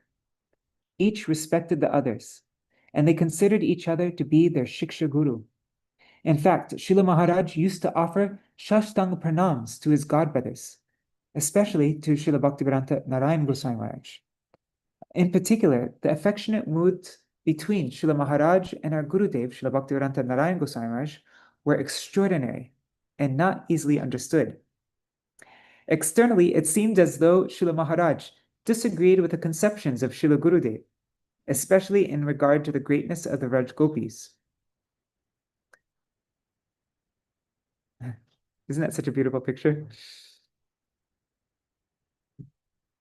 Each respected the others, and they considered each other to be their Shiksha Guru. In fact, Śrīla Maharaj used to offer Shashtanga pranams to his godbrothers, especially to Srila Bhaktivedanta Narayana Gosvāmī Mahārāja. In particular, the affectionate mood between Śrīla Maharaj and our Gurudev, Srila Bhaktivedanta Narayana Gosvāmī Mahārāja, were extraordinary and not easily understood. Externally, it seemed as though Śrīla Maharaj disagreed with the conceptions of Srila Gurudev, especially in regard to the greatness of the Raj Gopis. Isn't that such a beautiful picture?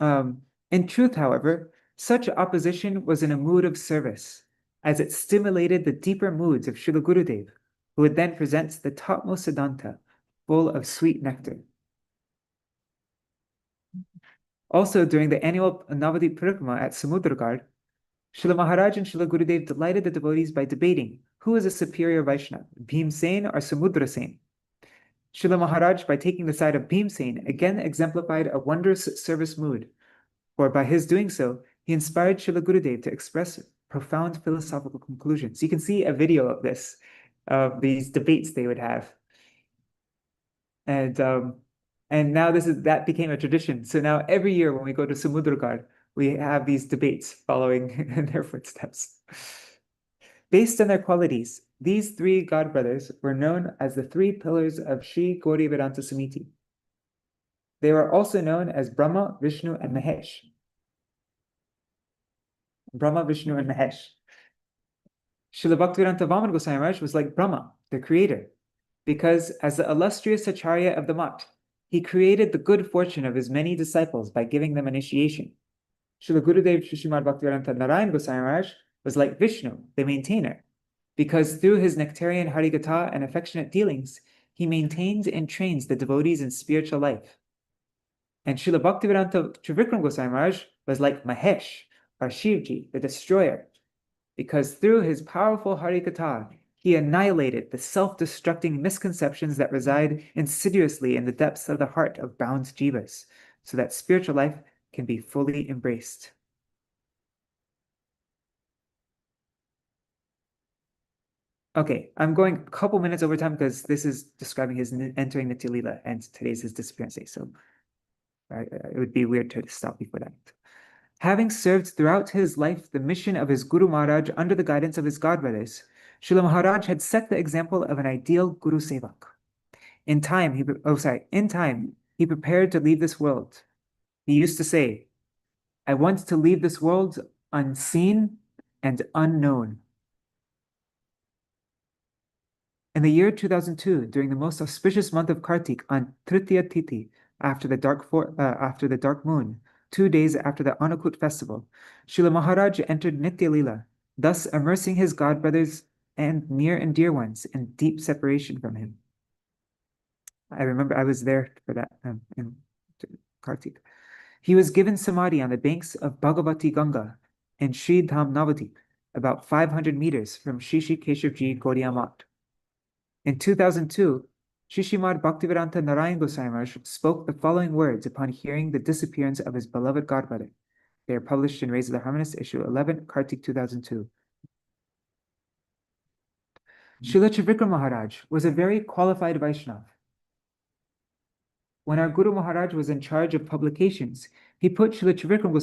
In truth, however, such opposition was in a mood of service, as it stimulated the deeper moods of Srila Gurudev, who would then present the topmost Siddhanta, full of sweet nectar. Also, during the annual Navadip Parikrama at Samudragad, Srila Maharaj and Srila Gurudev delighted the devotees by debating who is a superior Vaishnava, Bhimsen or Samudrasen. Srila Maharaj, by taking the side of Bhimsen, again exemplified a wondrous service mood, for by his doing so, he inspired Srila Gurudev to express profound philosophical conclusions. You can see a video of this, of these debates they would have. And now that became a tradition. So now every year when we go to Samudragad, we have these debates following in their footsteps. Based on their qualities, these three godbrothers were known as the three pillars of Sri Gauri Vedanta Samiti. They were also known as Brahma, Vishnu, and Mahesh. Brahma, Vishnu, and Mahesh. Srila Bhaktivedanta Vāmana Gosvāmī Mahārāja was like Brahma, the creator, because as the illustrious Acharya of the Mat, he created the good fortune of his many disciples by giving them initiation. Srila Gurudev Srimad Bhaktivedanta Narayana Gosvāmī Mahārāja was like Vishnu, the maintainer, because through his nectarian Harikatha and affectionate dealings, he maintains and trains the devotees in spiritual life. And Srila Bhaktivedanta Trivikrama Gosvāmī Mahārāja was like Mahesh, or Shivji, the destroyer, because through his powerful Harikatha, he annihilated the self-destructing misconceptions that reside insidiously in the depths of the heart of bound jivas, so that spiritual life can be fully embraced. Okay, I'm going a couple minutes over time because this is describing his entering Nitya Leela, and today's his disappearance day, so it would be weird to stop before that. Having served throughout his life the mission of his Guru Maharaj under the guidance of his godbrothers, Śrīla Maharaj had set the example of an ideal Guru Sevak. In time, he prepared to leave this world. He used to say, "I want to leave this world unseen and unknown." In the year 2002, during the most auspicious month of Kartik, on Tritiya Tithi, after the dark moon, 2 days after the Anukut festival, Śrīla Maharaj entered Nitya Leela, thus immersing his godbrothers and near and dear ones in deep separation from him. I remember I was there for that in Kartik. He was given samadhi on the banks of Bhagavati Ganga in Sri Dham Navadip, about 500 meters from Shishi Keshavji Gaudiya Math. In 2002, Srimad Bhaktivedanta Narayana Gosvāmī Mahārāja spoke the following words upon hearing the disappearance of his beloved godbrother. They are published in Rays of the Harmonists, issue 11, Kartik 2002. Srila Trivikrama Mahārāja was a very qualified Vaishnava. When our Guru Maharaj was in charge of publications, he put Srila Trivikrama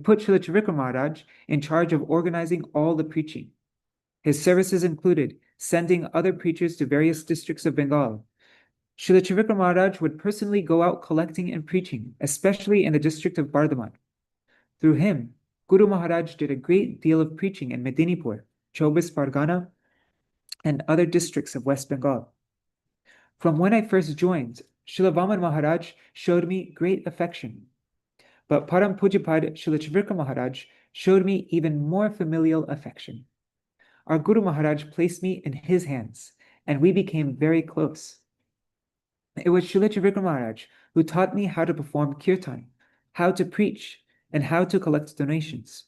Mahārāja in charge of organizing all the preaching. His services included sending other preachers to various districts of Bengal, Śrīla Trivikrama Mahārāja would personally go out collecting and preaching, especially in the district of Bardhaman. Through him, Guru Maharaj did a great deal of preaching in Medinipur, Chobis Pargana, and other districts of West Bengal. From when I first joined, Śrīla Vāmana Mahārāja showed me great affection. But Param Pujapad Śrīla Trivikrama Mahārāja showed me even more familial affection. Our Guru Maharaj placed me in his hands, and we became very close. It was Śrīla Trivikrama Mahārāja who taught me how to perform kirtan, how to preach, and how to collect donations.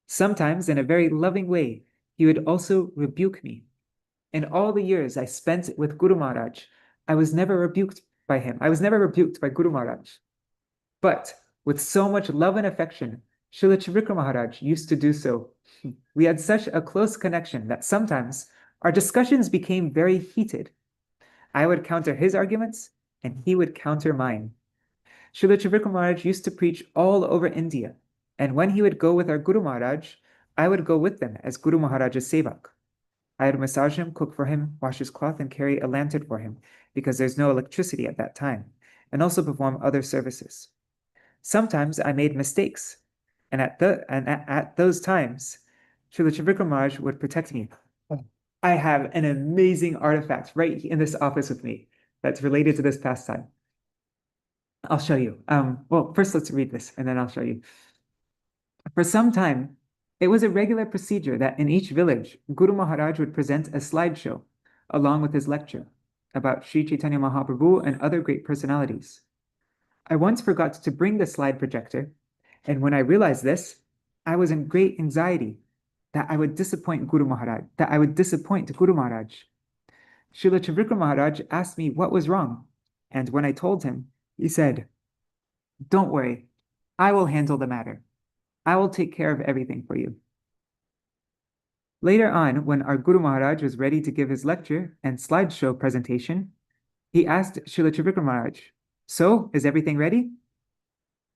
Sometimes, in a very loving way, he would also rebuke me. In all the years I spent with Guru Maharaj, I was never rebuked by him. I was never rebuked by Guru Maharaj. But with so much love and affection, Śrīla Trivikrama Mahārāja used to do so. We had such a close connection that sometimes our discussions became very heated. I would counter his arguments, and he would counter mine. Śrīla Trivikrama Mahārāja used to preach all over India, and when he would go with our Guru Maharaj, I would go with them as Guru Maharaj's sevak. I would massage him, cook for him, wash his cloth, and carry a lantern for him, because there's no electricity at that time, and also perform other services. Sometimes I made mistakes, and at those times, Śrīla Trivikrama Mahārāja would protect me. I have an amazing artifact right in this office with me that's related to this pastime. I'll show you. Well, first let's read this, and then I'll show you. For some time, it was a regular procedure that in each village, Guru Maharaj would present a slideshow along with his lecture about Sri Chaitanya Mahaprabhu and other great personalities. I once forgot to bring the slide projector, and when I realized this, I was in great anxiety that I would disappoint Guru Maharaj. Śrīla Trivikrama Mahārāja asked me what was wrong, and when I told him, he said, "Don't worry, I will handle the matter. I will take care of everything for you." Later on, when our Guru Maharaj was ready to give his lecture and slideshow presentation, he asked Śrīla Trivikrama Mahārāja, "So, is everything ready?"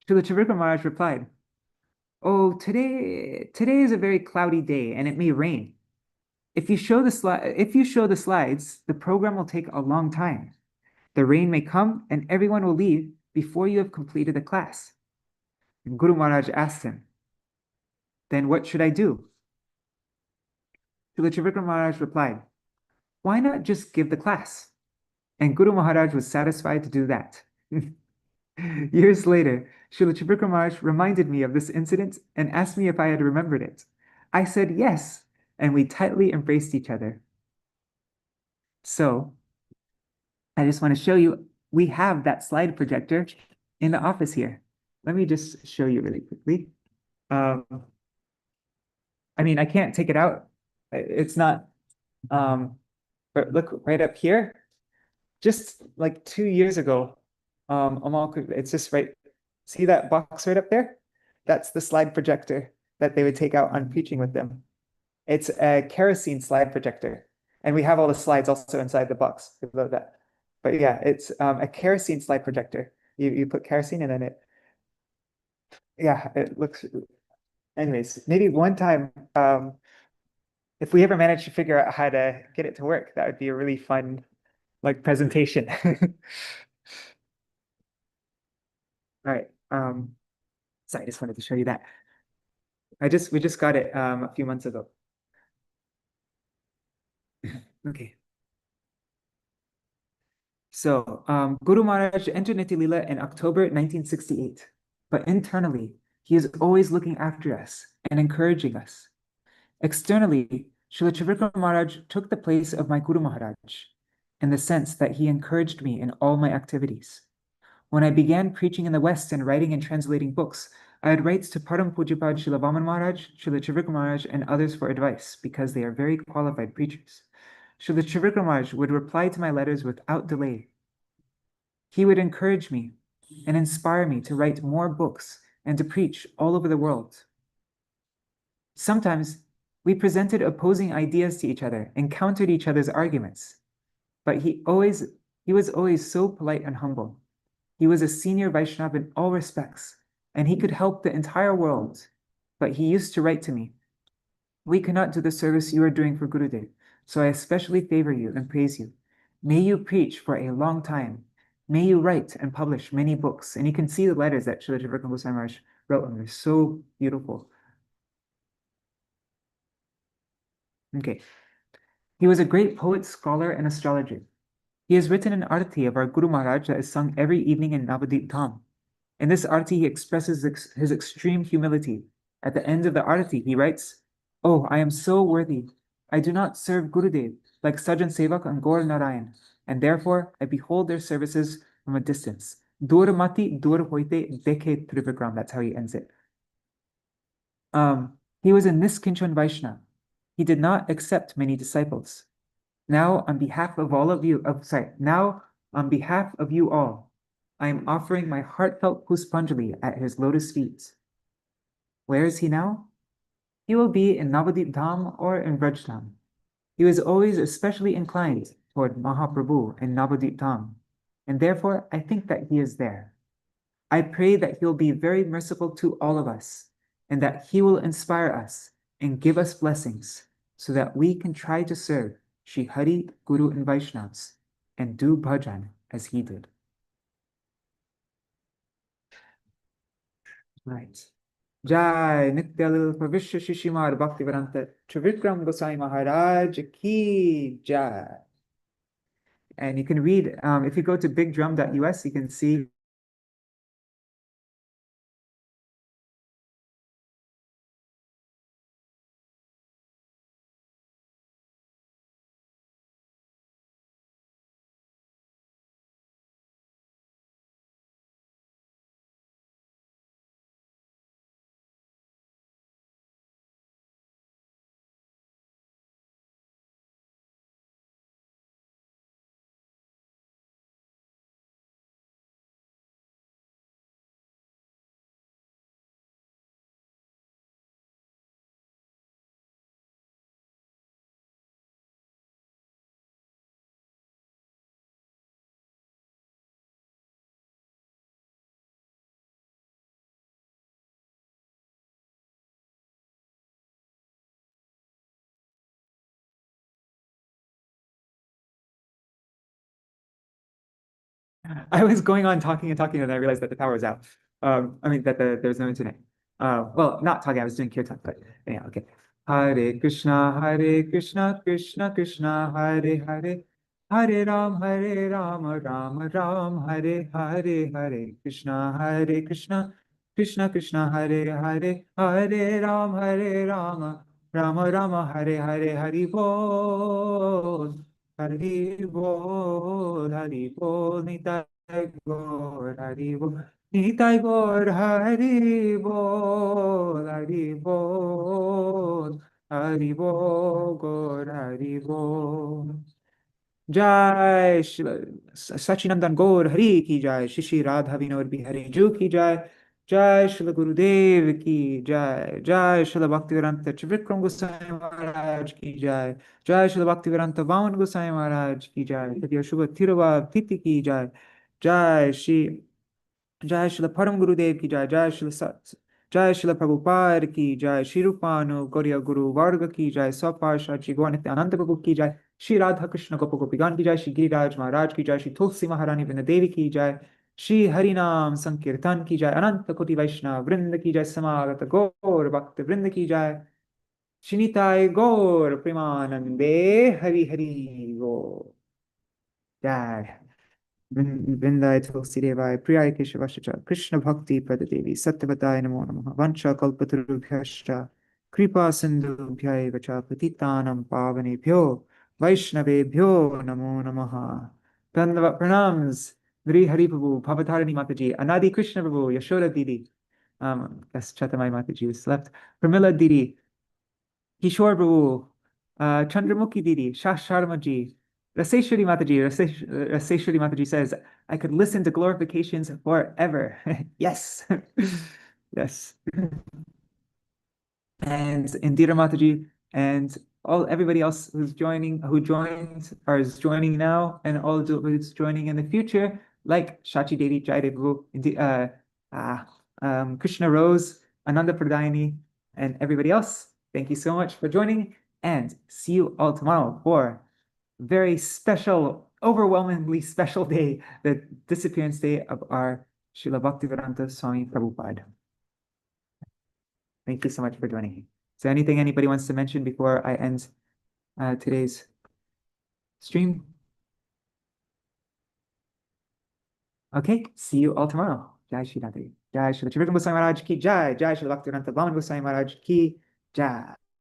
Śrīla Trivikrama Mahārāja replied, "Oh, today is a very cloudy day and it may rain. If you show the slides, the program will take a long time. The rain may come and everyone will leave before you have completed the class." And Guru Maharaj asked him, "Then what should I do?" Śrīla Trivikrama Mahārāja replied, "Why not just give the class?" And Guru Maharaj was satisfied to do that. Years later, Śrīla Trivikrama Mahārāja reminded me of this incident and asked me if I had remembered it. I said yes, and we tightly embraced each other. So, I just want to show you, we have that slide projector in the office here. Let me just show you really quickly. I mean, I can't take it out. It's not, but look right up here. Just like 2 years ago, it's just right, see that box right up there? That's the slide projector that they would take out on preaching with them. It's a kerosene slide projector. And we have all the slides also inside the box below that. But yeah, it's a kerosene slide projector. You put kerosene and then it looks, anyways, maybe one time, if we ever manage to figure out how to get it to work, that would be a really fun, like, presentation. All right. So I just wanted to show you that. We just got it a few months ago. Okay. So Guru Maharaj entered Nitya Leela in October 1968, but internally, he is always looking after us and encouraging us. Externally, Śrīla Trivikrama Mahārāja took the place of my Guru Maharaj in the sense that he encouraged me in all my activities. When I began preaching in the West and writing and translating books, I had writes to Param Pujapad Śrīla Vāmana Mahārāja, Śrīla Trivikrama Mahārāja, and others for advice because they are very qualified preachers. Śrīla Trivikrama Mahārāja would reply to my letters without delay. He would encourage me and inspire me to write more books and to preach all over the world. Sometimes we presented opposing ideas to each other and countered each other's arguments, but he was always so polite and humble. He was a senior Vaishnava in all respects, and he could help the entire world. But he used to write to me, "We cannot do the service you are doing for Gurudev, so I especially favor you and praise you. May you preach for a long time. May you write and publish many books. And you can see the letters that Śrīla Trivikrama Gosvāmī Mahārāja wrote, and they're so beautiful. Okay. He was a great poet, scholar, and astrologer. He has written an arati of our Guru Maharaj that is sung every evening in Navadip Dham. In this arati, he expresses his extreme humility. At the end of the arati, he writes, "Oh, I am so worthy. I do not serve Gurudev like Sajan Sevak and Gaur Narayan, and therefore I behold their services from a distance. Dur mati dur hoite dekhe Trivikram." That's how he ends it. He was a Niskinchan Vaishnava. He did not accept many disciples. Now, on behalf of all of you, now on behalf of you all, I am offering my heartfelt Puspanjali at his lotus feet. Where is he now? He will be in Navadip Dham or in Vraj Dham. He was always especially inclined toward Mahaprabhu in Navadip Dham, and therefore I think that he is there. I pray that he'll be very merciful to all of us, and that he will inspire us and give us blessings, so that we can try to serve Shri Hari, Guru, and Vaishnavas, and do bhajan as he did. Right. Jai Nityalil Pravishya Shishimar Bhaktivedanta Trivikrama Gosvāmī Mahārāja ki Jai. And you can read, if you go to bigdrum.us, you can see I was going on talking and talking, and I realized that the power was out. That there's no internet. Well, not talking, I was doing kirtan, but anyhow, okay. Hare Krishna, Krishna Krishna, Hare Hare, Hare Ram, Ram Ram, Hare Hare, Hare Krishna, Krishna Krishna, Hare Hare, Hare Ram, Ram Ram, Hare Hare, Hari Bol. Hari Bol, Nitai Gaur, Hari Bol, Nitai Gaur, Hari Bol, Hari Bol, Hari Bol, Gaur, Hari Bol. Jai Sachinandan Gaur Hari ki Jai, Shishi Radha Vinod Bihari Ju ki Jai, Jai Srila Gurudev ki Jai, Jai Srila Bhaktivedanta Trivikrama Gosvāmī Mahārāja ki Jai, Jai Srila Bhaktivedanta Vāmana Gosvāmī Mahārāja ki Jai, Satya Shubha Tirava Titi ki Jai, Jai Srila Param Gurudev ki Jai, Jai Srila Prabhupada ki Jai, Shri Rupanu Gauriya Guru Varga ki Jai, Saparsha Shri Gaurnitya Ananda Prabhu ki Jai, Shri Radha Krishna Gopa Gopigan ki Jai, Shri Giriraj Maharaj ki Jai, Shri Tulsi Maharani Vrindadevi ki Jai, Shri Harinam Sankirtan ki Jai, Ananta Koti Vaishnava Vrinda ki Jai, Samagata Gaur Bhakta Vrinda ki Jai, Shinitai Gaur Premanande Hari Hari Gaur Jai. Vindai Tulsi Devai Priyai Keshavashacha Krishna Bhakti Pradadevi Satyavatai Namo Namaha Vancha Kalpatarubhyascha Kripa Sindhubhyai Vacha Patitanam Pavanebhyo Vaishnavebhyo Namo Namaha. Dandavat Pranams Vri Hari Prabhu Bhavatarani Mataji Anadi Krishna Prabhu Yashoda Didi that's Chatamai Mataji was left Pramila Didi Kishore Prabhu Chandramukhi Didi Shash Sharmaji Raseshwari Mataji says, I could listen to glorifications forever. Yes. Yes. And Indira Mataji and everybody else who joined or is joining now, and all who's joining in the future, like Shachi Devi, Jaidevu, Krishna Rose, Ananda Pradayani, and everybody else. Thank you so much for joining, and see you all tomorrow for very special overwhelmingly special day, the disappearance day of our Śrīla Bhaktivedanta Swami Prabhupada. Thank you so much for joining me. Is there anything anybody wants to mention before I end today's stream? Okay, see you all tomorrow. Jai Shri Radhe. Jai Shri Trivikrama Gosvāmī Mahārāja ki jai. Jai Shri Bhaktivedanta Vāmana Gosvāmī Mahārāja ki jai.